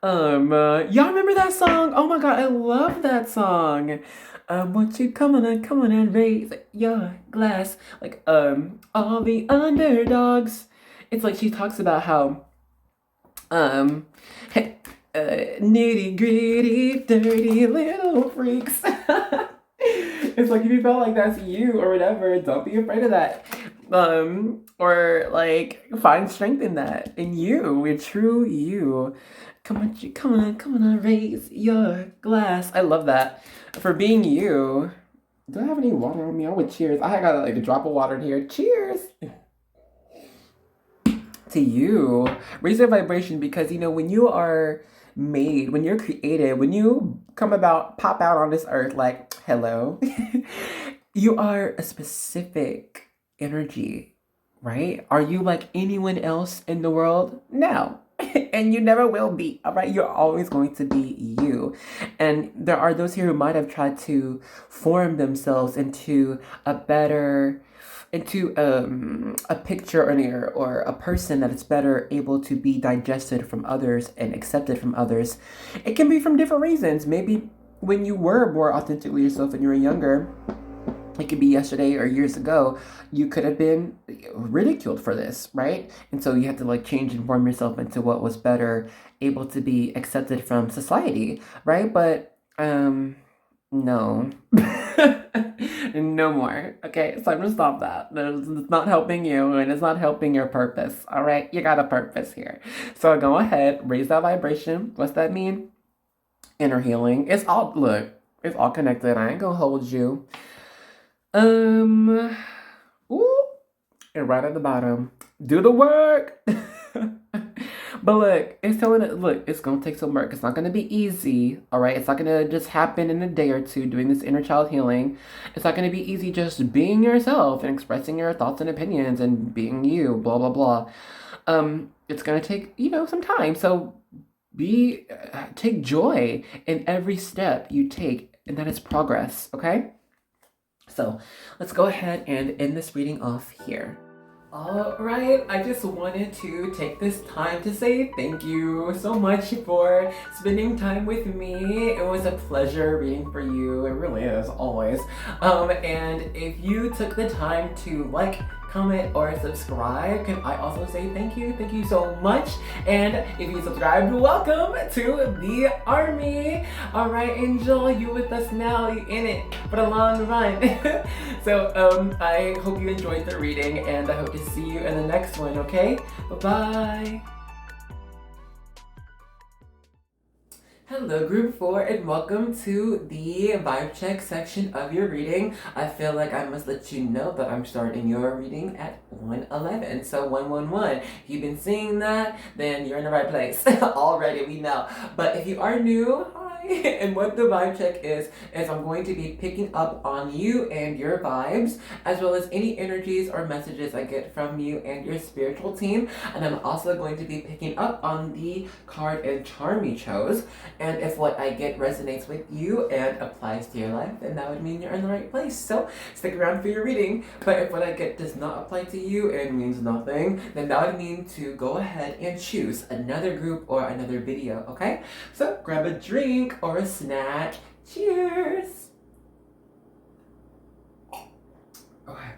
Y'all remember that song? Oh my god, I love that song. Want you come on and raise your glass. Like, all the underdogs. It's like she talks about how, nitty gritty, dirty little freaks. It's like if you felt like that's you or whatever, don't be afraid of that. Or like find strength in that, in you, your true you. Come on, raise your glass. I love that. For being you. Do I have any water on me? I would cheers. I got like a drop of water in here. Cheers to you. Raise your vibration, because when you are made, when you're created, when you pop out on this earth like, hello, you are a specific energy, right? Are you like anyone else in the world? No. And you never will be, all right? You're always going to be you. And there are those here who might have tried to form themselves into a picture or a person that is better able to be digested from others and accepted from others. It can be from different reasons. Maybe when you were more authentically yourself and you were younger, it could be yesterday or years ago, you could have been ridiculed for this, right? And so you have to like change and form yourself into what was better, able to be accepted from society, right? But no. No more. Okay, it's time to stop that. It's not helping you and it's not helping your purpose. All right, you got a purpose here. So go ahead, raise that vibration. What's that mean? Inner healing. It's all, look, it's all connected. I ain't gonna hold you. Ooh, and right at the bottom, do the work. But look, it's telling it, look, it's gonna take some work. It's not gonna be easy, all right? It's not gonna just happen in a day or two doing this inner child healing. It's not gonna be easy just being yourself and expressing your thoughts and opinions and being you, blah, blah, blah. It's gonna take, some time. So take joy in every step you take, and that is progress, okay? So let's go ahead and end this reading off here. Alright, I just wanted to take this time to say thank you so much for spending time with me. It was a pleasure reading for you. It really is, always. And if you took the time to like, comment, or subscribe, can I also say thank you? Thank you so much. And if you subscribed, welcome to the army. Alright, Angel, you with us now. You in it for the long run. So I hope you enjoyed the reading, and I hope to see you in the next one, okay? Bye-bye. Hello group 4, and welcome to the vibe check section of your reading. I feel like I must let you know that I'm starting your reading at 111, so 111. If you've been seeing that, then you're in the right place. Already, we know. But if you are new, hi. And what the vibe check is I'm going to be picking up on you and your vibes, as well as any energies or messages I get from you and your spiritual team. And I'm also going to be picking up on the card and charm you chose. And if what I get resonates with you and applies to your life, then that would mean you're in the right place. So stick around for your reading. But if what I get does not apply to you and means nothing, then that would mean to go ahead and choose another group or another video, okay? So grab a drink or a snack. Cheers! Okay.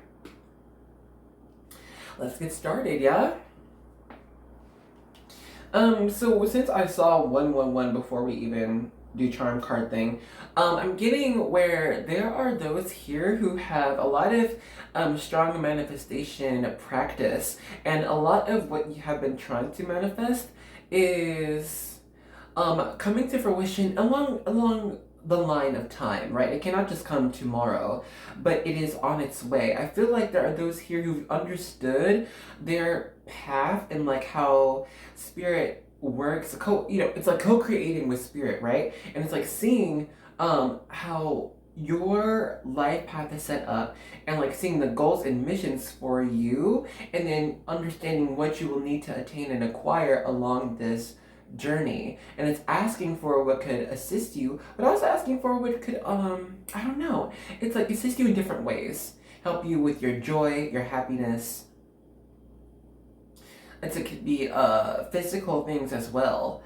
Let's get started, yeah? So since I saw 111 before we even do charm card thing, I'm getting where there are those here who have a lot of strong manifestation practice, and a lot of what you have been trying to manifest is coming to fruition along the line of time, right? It cannot just come tomorrow, but it is on its way. I feel like there are those here who've understood their path and like how spirit works. It's like co-creating with spirit, right? And it's like seeing how your life path is set up, and like seeing the goals and missions for you, and then understanding what you will need to attain and acquire along this journey. And it's asking for what could assist you, but also asking for what could I don't know, it's like assist you in different ways, help you with your joy, your happiness. It could be physical things as well,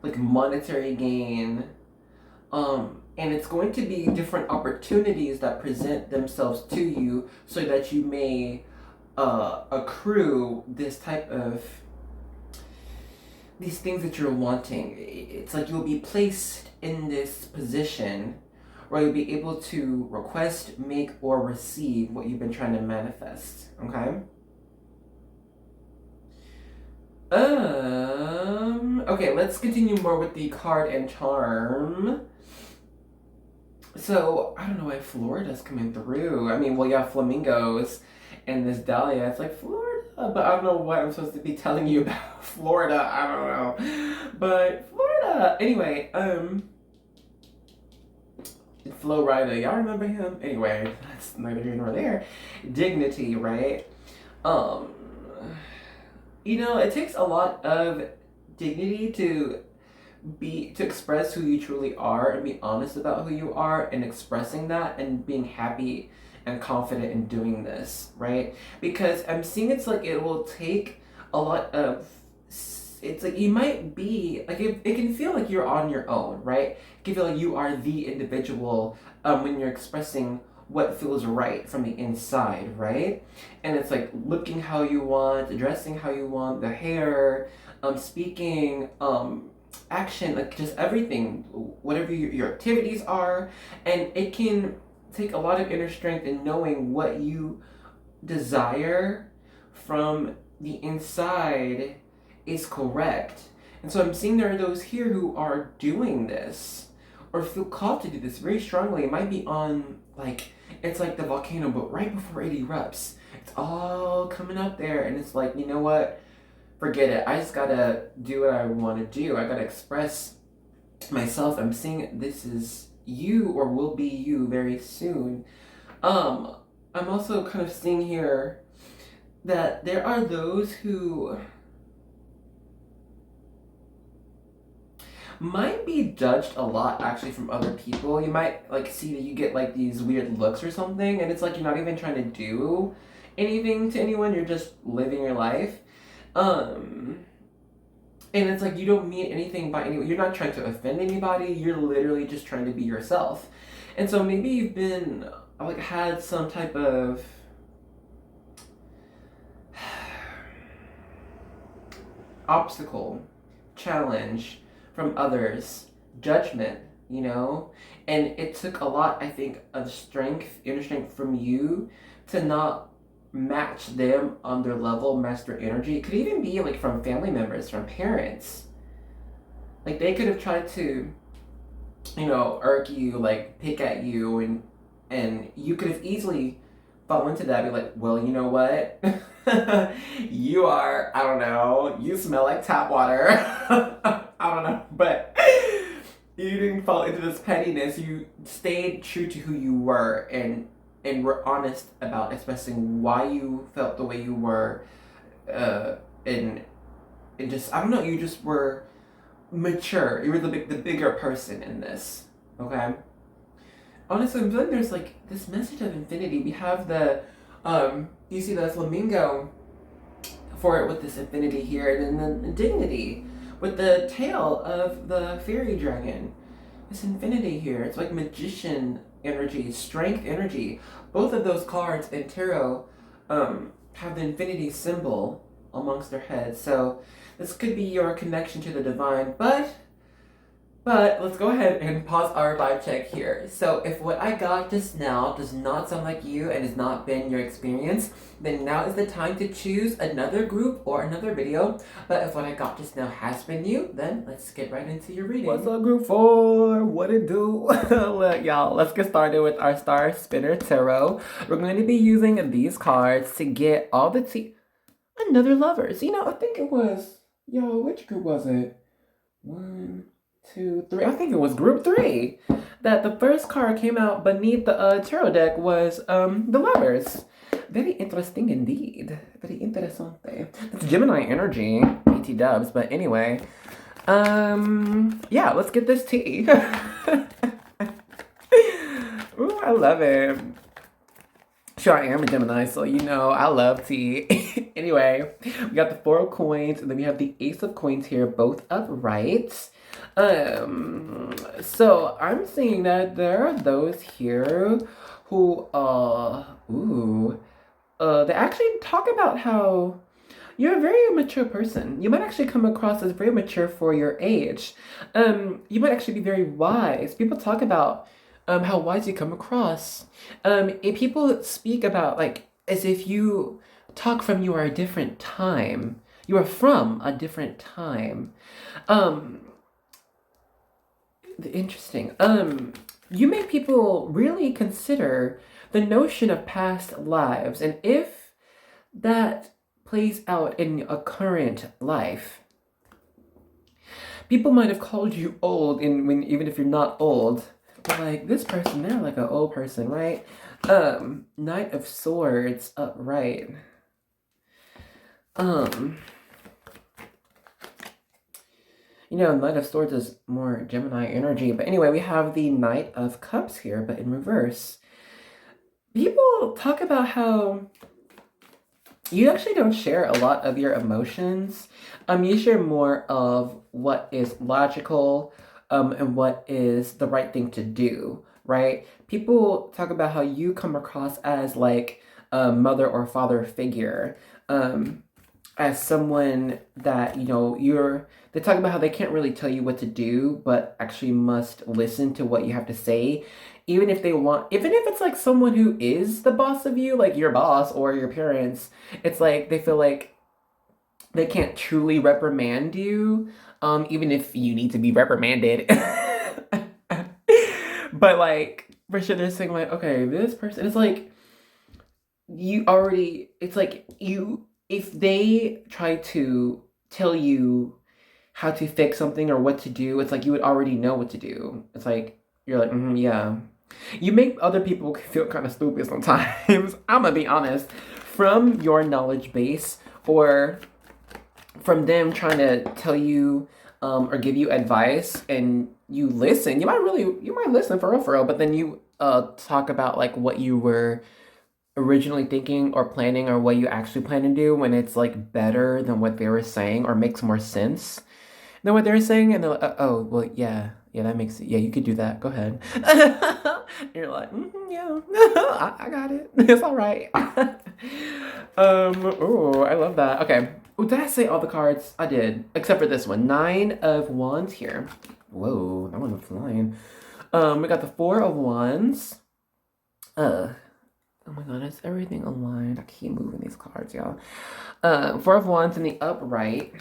like monetary gain, and it's going to be different opportunities that present themselves to you so that you may accrue this type of these things that you're wanting. It's like you'll be placed in this position where you'll be able to request, make, or receive what you've been trying to manifest, okay? Okay, let's continue more with the card and charm. So, I don't know why Florida's coming through. I mean, well, you have flamingos and this dahlia. It's like Florida, but I don't know what I'm supposed to be telling you about Florida. I don't know. But Florida! Anyway, Flo Rida, y'all remember him? Anyway, that's neither here nor there. Dignity, right? It takes a lot of dignity to express who you truly are and be honest about who you are, and expressing that and being happy and confident in doing this, right? Because I'm seeing it's like it will take a lot of it's like you might be like it can feel like you're on your own, right? It can feel like you are the individual when you're expressing what feels right from the inside, right? And it's like looking how you want, dressing how you want, the hair, speaking, action, like just everything, whatever your activities are. And it can take a lot of inner strength in knowing what you desire from the inside is correct. And so I'm seeing there are those here who are doing this or feel called to do this very strongly. It might be on, like, it's like the volcano, but right before it erupts, it's all coming up there, and it's like, you know what? Forget it. I just gotta do what I want to do. I gotta express myself. I'm seeing this is you or will be you very soon. I'm also kind of seeing here that there are those who might be judged a lot actually from other people. You might like see that you get like these weird looks or something, and it's like you're not even trying to do anything to anyone, you're just living your life. And it's like you don't mean anything by anyone. You're not trying to offend anybody, you're literally just trying to be yourself. And so maybe you've been like had some type of obstacle, challenge from others, judgment, you know? And it took a lot, I think, of strength, inner strength from you to not match them on their level, match their energy. It could even be like from family members, from parents. Like they could have tried to, you know, irk you, like pick at you, and you could have easily fall into that, be like, well, you know what? You are, I don't know, you smell like tap water. I don't know, but you didn't fall into this pettiness. You stayed true to who you were and were honest about expressing why you felt the way you were, and just, I don't know, you just were mature. You were the bigger person in this, okay? Honestly, I'm feeling there's like this message of infinity. We have the, you see the flamingo for it with this infinity here, and then the dignity with the tail of the fairy dragon. This infinity here, it's like magician energy, strength energy. Both of those cards in tarot have the infinity symbol amongst their heads. So this could be your connection to the divine, but let's go ahead and pause our vibe check here. So if what I got just now does not sound like you and has not been your experience, then now is the time to choose another group or another video. But if what I got just now has been you, then let's get right into your reading. What's up, group 4? What it do? Look, y'all, let's get started with our Star Spinner Tarot. We're going to be using these cards to get all the tea. Another Lovers. You know, I think it was, which group was it? 1, 2, 3. I think it was group 3 that the first card came out beneath the tarot deck was the Lovers. Very interesting indeed. Very interessante. That's Gemini energy, BT dubs. But anyway, yeah, let's get this tea. Ooh, I love it. Sure, I am a Gemini, so you know I love tea. Anyway, we got the 4 of coins, and then we have the Ace of coins here, both upright. So I'm seeing that there are those here who, they actually talk about how you're a very mature person. You might actually come across as very mature for your age. You might actually be very wise. People talk about how wise you come across. If people speak about like as if you talk from you are a different time. You are from a different time. Interesting. You make people really consider the notion of past lives, and if that plays out in a current life, people might have called you old, even if you're not old. But like this person, they're like an old person, right? Knight of Swords upright. You know, Knight of Swords is more Gemini energy. But anyway, we have the Knight of Cups here, but in reverse. People talk about how you actually don't share a lot of your emotions. You share more of what is logical, and what is the right thing to do, right? People talk about how you come across as like a mother or father figure, um, as someone that, they talk about how they can't really tell you what to do, but actually must listen to what you have to say, even if it's like someone who is the boss of you, like your boss or your parents. It's like they feel like they can't truly reprimand you, even if you need to be reprimanded. But like for sure, they're saying like, okay, this person. It's like you already. It's like you. If they try to tell you how to fix something or what to do, it's like you would already know what to do. It's like you're like, yeah. You make other people feel kind of stupid sometimes. I'm gonna be honest. From your knowledge base, or from them trying to tell you, or give you advice, and you listen. You might listen for real, but then you talk about like what you were originally thinking or planning, or what you actually plan to do, when it's like better than what they were saying, or makes more sense than what they were saying. And they're like, oh, well, yeah, that makes it. Yeah, you could do that. Go ahead. And you're like, yeah, I got it. It's all right. Oh, I love that. Okay. Oh, did I say all the cards? I did, except for this one. 9 of Wands here. Whoa, that one was flying. We got the 4 of Wands. Oh my god, is everything aligned? I keep moving these cards, y'all. 4 of Wands in the upright.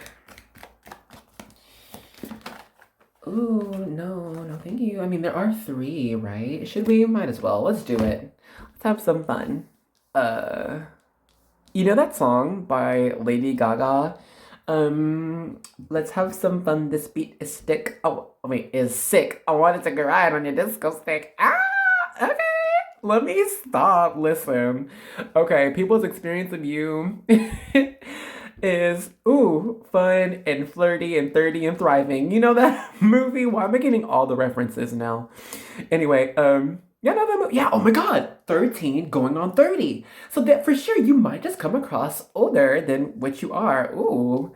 Ooh, no, thank you. I mean, there are 3, right? Should we? Might as well. Let's do it. Let's have some fun. You know that song by Lady Gaga? Let's have some fun. This beat is stick. Oh, wait, is sick. I wanted to ride on your disco stick. Ah, okay. Let me stop. Listen. Okay, people's experience of you is, ooh, fun and flirty and 30 and thriving. You know that movie? Why am I getting all the references now? Anyway, yeah, no, that movie. Yeah, oh my god, 13 going on 30. So that for sure you might just come across older than what you are. Ooh.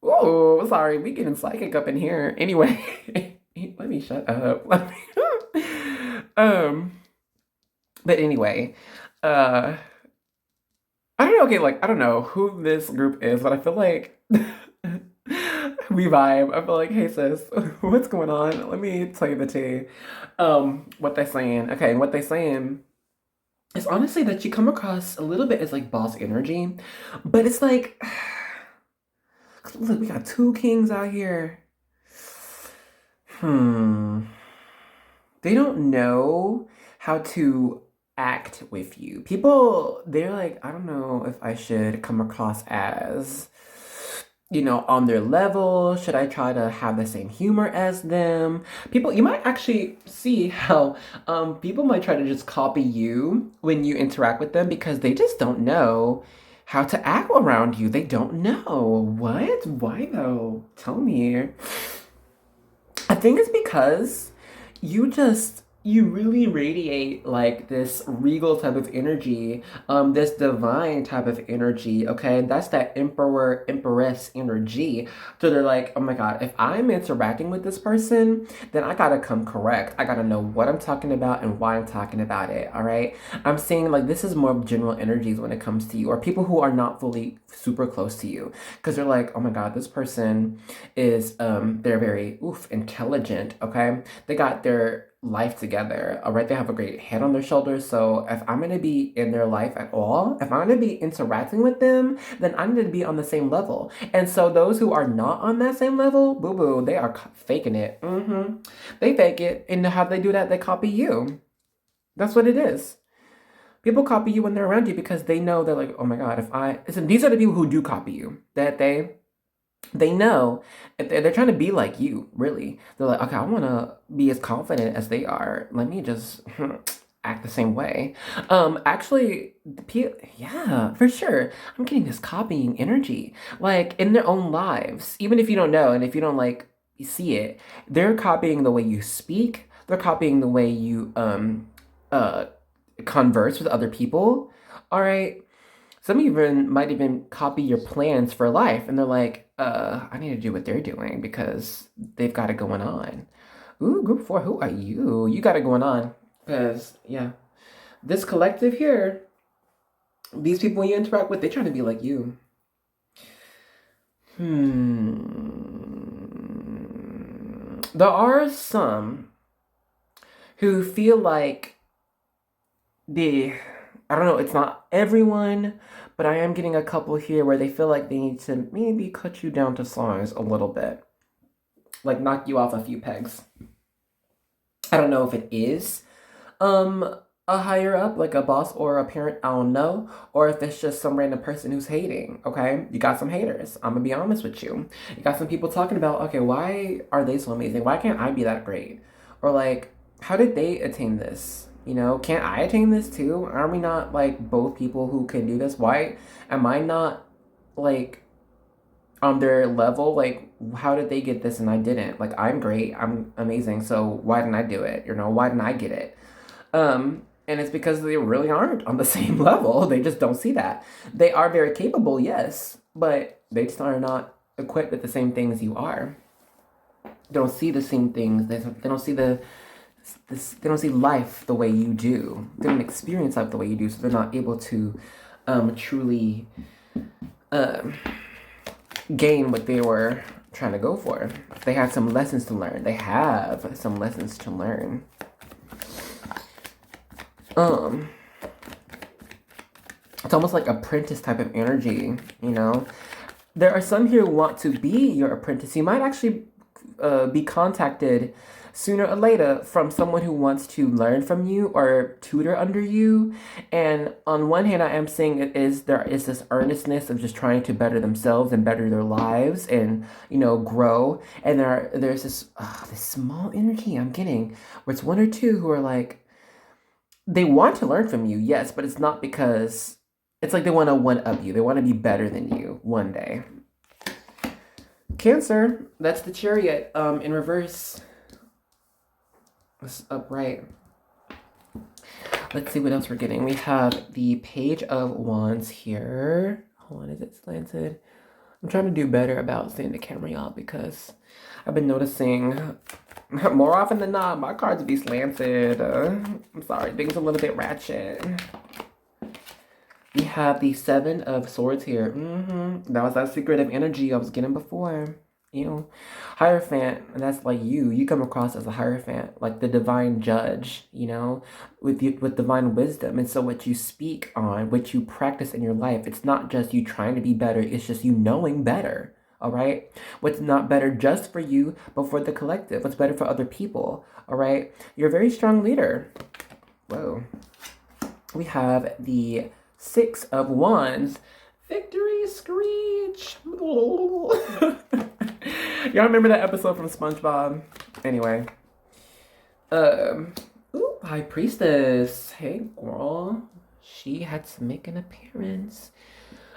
Ooh, sorry, we getting psychic up in here. Anyway, let me shut up. Um, but anyway, uh, I don't know. Okay, like I don't know who this group is, but I feel like we vibe. I feel like, hey sis, what's going on? Let me tell you the tea. What they saying? Okay, what they saying is honestly that you come across a little bit as like boss energy, but it's like, look, we got 2 kings out here. They don't know how to act with you. People, they're like, I don't know if I should come across as, on their level. Should I try to have the same humor as them? People, you might actually see how people might try to just copy you when you interact with them, because they just don't know how to act around you. They don't know. What? Why though? Tell me. I think it's because you really radiate like this regal type of energy, this divine type of energy, okay? That's that emperor, empress energy. So they're like, oh my god, if I'm interacting with this person, then I gotta come correct. I gotta know what I'm talking about and why I'm talking about it, all right? I'm saying like this is more of general energies when it comes to you, or people who are not fully super close to you. Because they're like, oh my god, this person is, they're very, intelligent, okay? They got their life together, all right? They have a great head on their shoulders. So if I'm going to be in their life at all, if I'm going to be interacting with them, then I'm going to be on the same level. And so those who are not on that same level, boo boo, they are faking it. They fake it. And how they do that? They copy you. That's what it is. People copy you when they're around you, because they know they're like, oh my god, these are the people who do copy you, that they know if they're trying to be like you, really. They're like, okay, I want to be as confident as they are. Let me just act the same way. Actually, yeah, for sure. I'm getting this copying energy, like in their own lives. Even if you don't know, and if you don't like see it, they're copying the way you speak. They're copying the way you uh converse with other people. All right. Some even might even copy your plans for life, and they're like, I need to do what they're doing because they've got it going on. Ooh, group 4, who are you? You got it going on. Because, yeah, this collective here, these people you interact with, they're trying to be like you. There are some who feel like I don't know, it's not everyone, but I am getting a couple here where they feel like they need to maybe cut you down to size a little bit. Like knock you off a few pegs. I don't know if it is a higher up, like a boss or a parent, I don't know. Or if it's just some random person who's hating, okay? You got some haters. I'm gonna be honest with you. You got some people talking about, okay, why are they so amazing? Why can't I be that great? Or like, how did they attain this? You know, can't I attain this too? Are we not like both people who can do this? Why am I not like on their level? Like, how did they get this and I didn't? Like, I'm great, I'm amazing, so why didn't I do it? You know, why didn't I get it? And it's because they really aren't on the same level. They just don't see that. They are very capable, yes, but they just are not equipped with the same things you are. They don't see the same things. They don't see they don't see life the way you do. They don't experience life the way you do, so they're not able to truly gain what they were trying to go for. They have some lessons to learn. They have some lessons to learn. It's almost like apprentice type of energy, you know? There are some here who want to be your apprentice. You might actually be contacted sooner or later from someone who wants to learn from you or tutor under you. And on one hand, I am saying there is this earnestness of just trying to better themselves and better their lives and, you know, grow. And there's this small energy I'm getting where it's one or two who are like, they want to learn from you, yes, but it's not because it's like they want to one-up you. They want to be better than you one day. Cancer, that's the Chariot in reverse. It's upright. Let's see what else we're getting. We have the Page of Wands here. Hold on, is it slanted? I'm trying to do better about seeing the camera, y'all, because I've been noticing more often than not, my cards be slanted. I'm sorry, things a little bit ratchet. We have the Seven of Swords here. That was that secretive energy I was getting before. You know, Hierophant, that's like you. You come across as a Hierophant, like the divine judge, you know, with divine wisdom. And so what you speak on, what you practice in your life, it's not just you trying to be better, it's just you knowing better. All right? What's not better just for you, but for the collective. What's better for other people. All right? You're a very strong leader. Whoa. We have the Six of Wands. Victory screech. Y'all remember that episode from SpongeBob? Anyway. Ooh, High Priestess. Hey, girl. She had to make an appearance.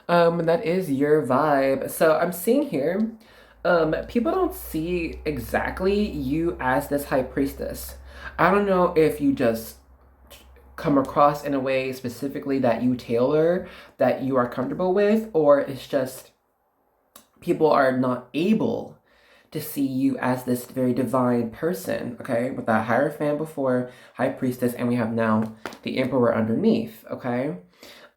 That is your vibe. So I'm seeing here, people don't see exactly you as this High Priestess. I don't know if you just come across in a way specifically that you tailor, that you are comfortable with, or it's just people are not able to see you as this very divine person, okay? With that Hierophant before, High Priestess, and we have now the Emperor underneath, okay?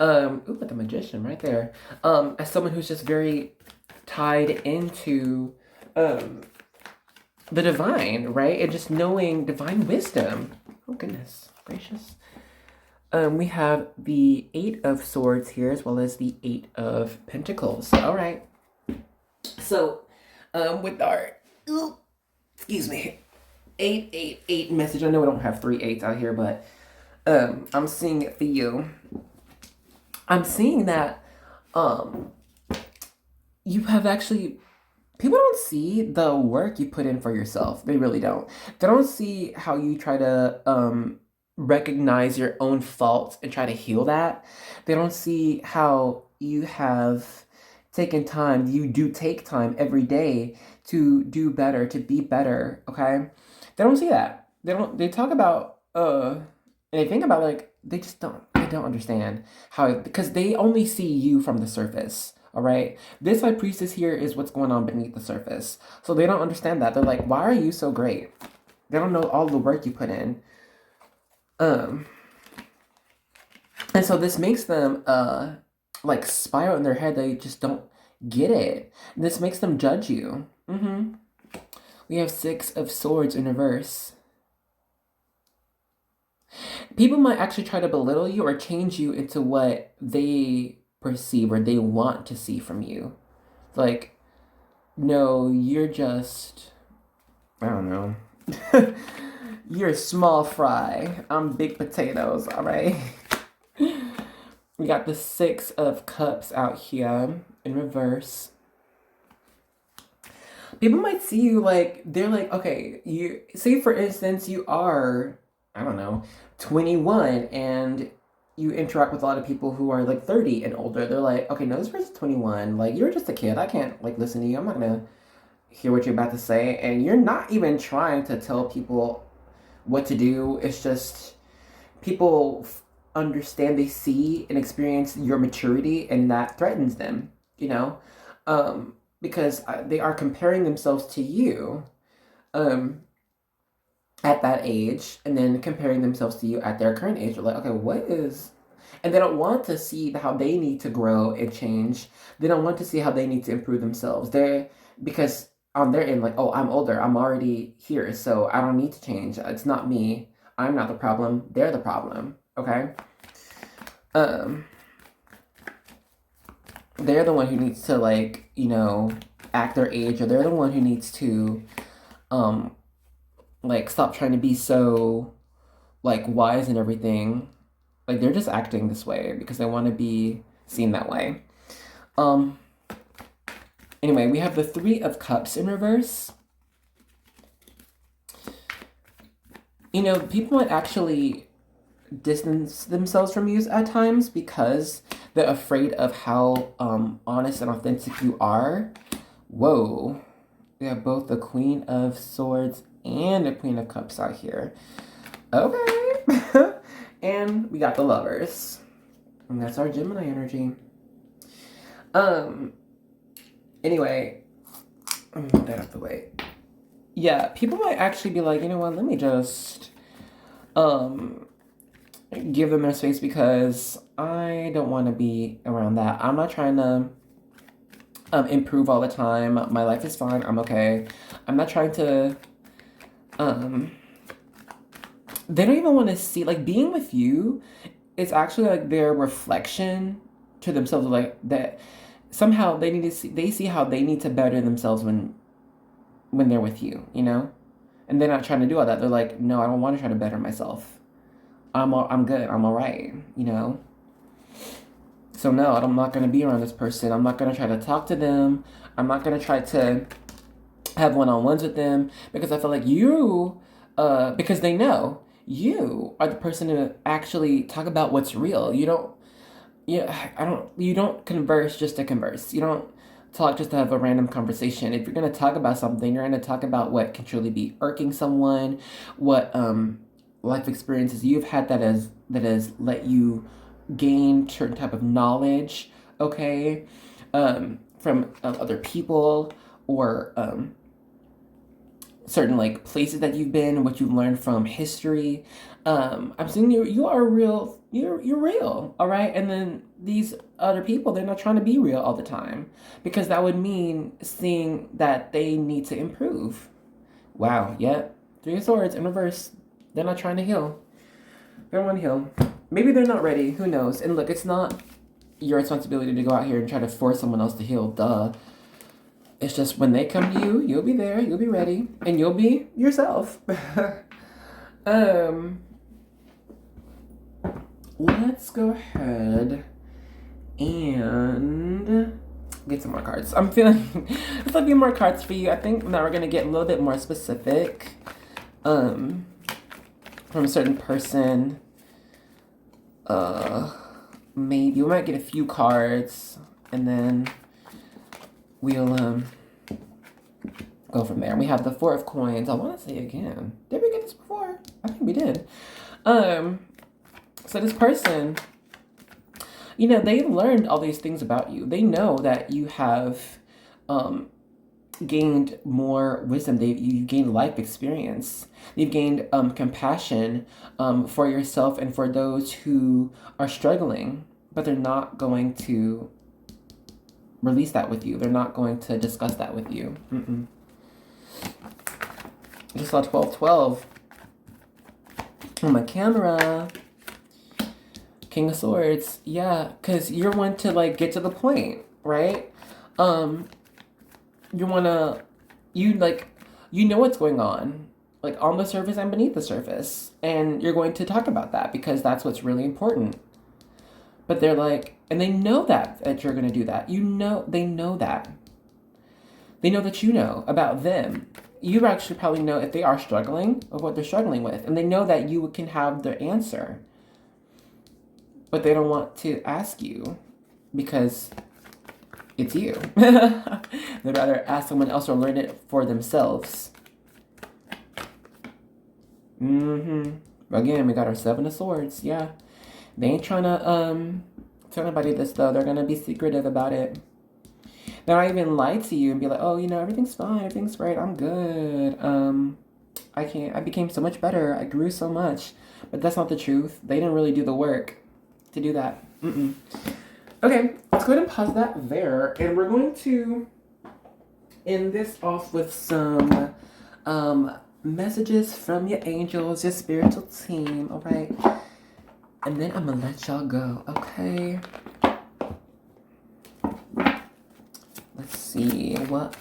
Ooh, with the Magician right there. As someone who's just very tied into the divine, right? And just knowing divine wisdom. Oh, goodness gracious. We have the Eight of Swords here, as well as the Eight of Pentacles. All right. So, with our, excuse me, 888 message. I know we don't have 3 8s out here, but I'm seeing it for you. I'm seeing that you have actually, people don't see the work you put in for yourself. They really don't. They don't see how you try to recognize your own faults and try to heal that. They don't see how you have taken time. You do take time every day to do better, to be better, okay? They don't see that. They talk about And they think about it, like, they don't understand how, because they only see you from the surface. All right. This high priestess here is what's going on beneath the surface. So they don't understand that. They're like, why are you so great? They don't know all the work you put in. And so this makes them like spiral in their head. They just don't get it. This makes them judge you. We have 6 of Swords in reverse. People might actually try to belittle you or change you into what they perceive or they want to see from you. Like, no, you're just, I don't know. You're a small fry. I'm big potatoes, all right? We got the 6 of Cups out here in reverse. People might see you like, they're like, okay, you say for instance, you are, I don't know, 21 and you interact with a lot of people who are like 30 and older. They're like, okay, no, this person's 21. Like, you're just a kid. I can't like listen to you. I'm not gonna hear what you're about to say. And you're not even trying to tell people what to do. It's just people understand, they see and experience your maturity, and that threatens them, you know? Because they are comparing themselves to you at that age, and then comparing themselves to you at their current age. They're like, okay, what is... And they don't want to see how they need to grow and change. They don't want to see how they need to improve themselves. Because on their end, like, oh, I'm older. I'm already here, so I don't need to change. It's not me. I'm not the problem. They're the problem, okay? They're the one who needs to, like, you know, act their age, or they're the one who needs to, like, stop trying to be so, like, wise and everything. Like, they're just acting this way because they want to be seen that way. Anyway, we have the 3 of Cups in reverse. You know, people might actually distance themselves from you at times because they're afraid of how honest and authentic you are. Whoa. We have both the Queen of Swords and the Queen of Cups out here. Okay. And we got the Lovers. And that's our Gemini energy. Anyway, move that out the way. Yeah, people might actually be like, you know what, let me just give them their space because I don't want to be around that. I'm not trying to improve all the time. My life is fine. I'm okay. I'm not trying to they don't even want to see, like, being with you is actually like their reflection to themselves, like that somehow they need to see, they see how they need to better themselves when they're with you, you know? And they're not trying to do all that. They're like, no, I don't want to try to better myself. I'm good. I'm all right, you know? So no, I'm not going to be around this person. I'm not going to try to talk to them. I'm not going to try to have one-on-ones with them because I feel like you, because they know you are the person to actually talk about what's real. You don't converse just to converse. You don't talk just to have a random conversation. If you're going to talk about something, you're going to talk about what can truly be irking someone, what life experiences you've had that has let you gain certain type of knowledge, okay, from other people, or certain like places that you've been, what you've learned from history. I'm saying you are real. You're real, all right. And then these other people, they're not trying to be real all the time because that would mean seeing that they need to improve. Wow. Yep. 3 of Swords in reverse. They're not trying to heal. They don't want to heal. Maybe they're not ready. Who knows? And look, it's not your responsibility to go out here and try to force someone else to heal. Duh. It's just when they come to you, you'll be there, you'll be ready, and you'll be yourself. Let's go ahead and get some more cards. Let's a few more cards for you. I think now we're gonna get a little bit more specific from a certain person. Maybe we might get a few cards and then we'll go from there. We have the 4 of Coins. I want to say again. Did we get this before? I think we did. So this person, you know, they've learned all these things about you. They know that you have gained more wisdom. You've gained life experience. You've gained compassion for yourself and for those who are struggling, but they're not going to release that with you. They're not going to discuss that with you. Just saw 1212 on my camera. King of Swords. Yeah, because you're one to like get to the point, right? You know what's going on, like on the surface and beneath the surface, and you're going to talk about that because that's what's really important. But they're like, and they know that you're going to do that. You know, they know that. They know that you know about them. You actually probably know if they are struggling or what they're struggling with, and they know that you can have their answer. But they don't want to ask you because it's you. They'd rather ask someone else or learn it for themselves. Again, we got our 7 of Swords. Yeah. They ain't trying to tell anybody this, though. They're going to be secretive about it. They don't even lie to you and be like, oh, you know, everything's fine. Everything's great. I'm good. I became so much better. I grew so much. But that's not the truth. They didn't really do the work to do that. Okay, let's go ahead and pause that there. And we're going to end this off with some messages from your angels, your spiritual team, all right? And then I'm going to let y'all go, okay? Let's see what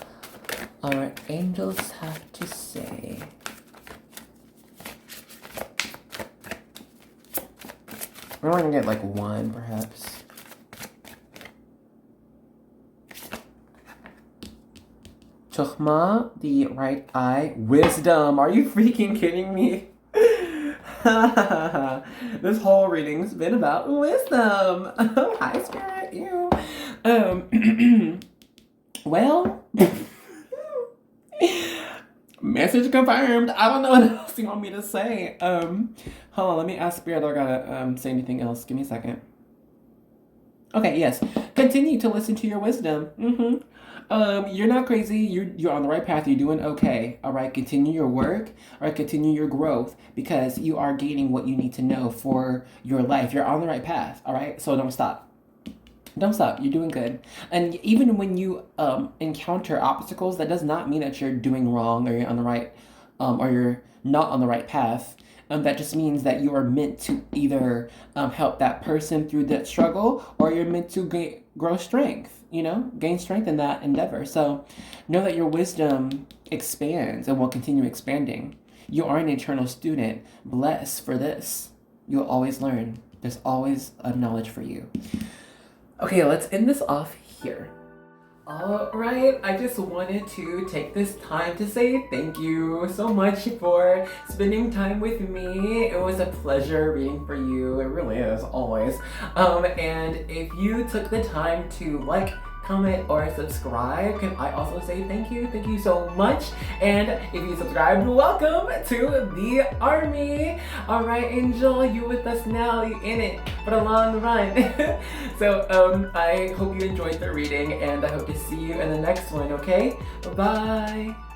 our angels have to say. We're only going to get like one, perhaps. Chokhmah, the right eye. Wisdom. Are you freaking kidding me? This whole reading's been about wisdom. Oh, hi, Spirit. Ew. Well, message confirmed. I don't know what else you want me to say. Hold on, let me ask Spirit. I gotta say anything else. Give me a second. Okay, yes. Continue to listen to your wisdom. You're not crazy. You're on the right path. You're doing okay. All right. Continue your work. All right. Continue your growth because you are gaining what you need to know for your life. You're on the right path. All right. So don't stop. Don't stop. You're doing good. And even when you encounter obstacles, that does not mean that you're doing wrong or you're on the right, or you're not on the right path. That just means that you are meant to either help that person through that struggle, or you're meant to grow strength, gain strength in that endeavor. So know that your wisdom expands and will continue expanding. You are an eternal student. Bless for this. You'll always learn. There's always a knowledge for you. Okay, let's end this off here. All right, I just wanted to take this time to say thank you so much for spending time with me. It was a pleasure reading for you. It really is, always. And if you took the time to like, comment, or subscribe, can I also say thank you? Thank you so much. And if you subscribed, welcome to the army. All right, Angel, you with us now. You in it for the long run. So I hope you enjoyed the reading, and I hope to see you in the next one, okay? Bye-bye.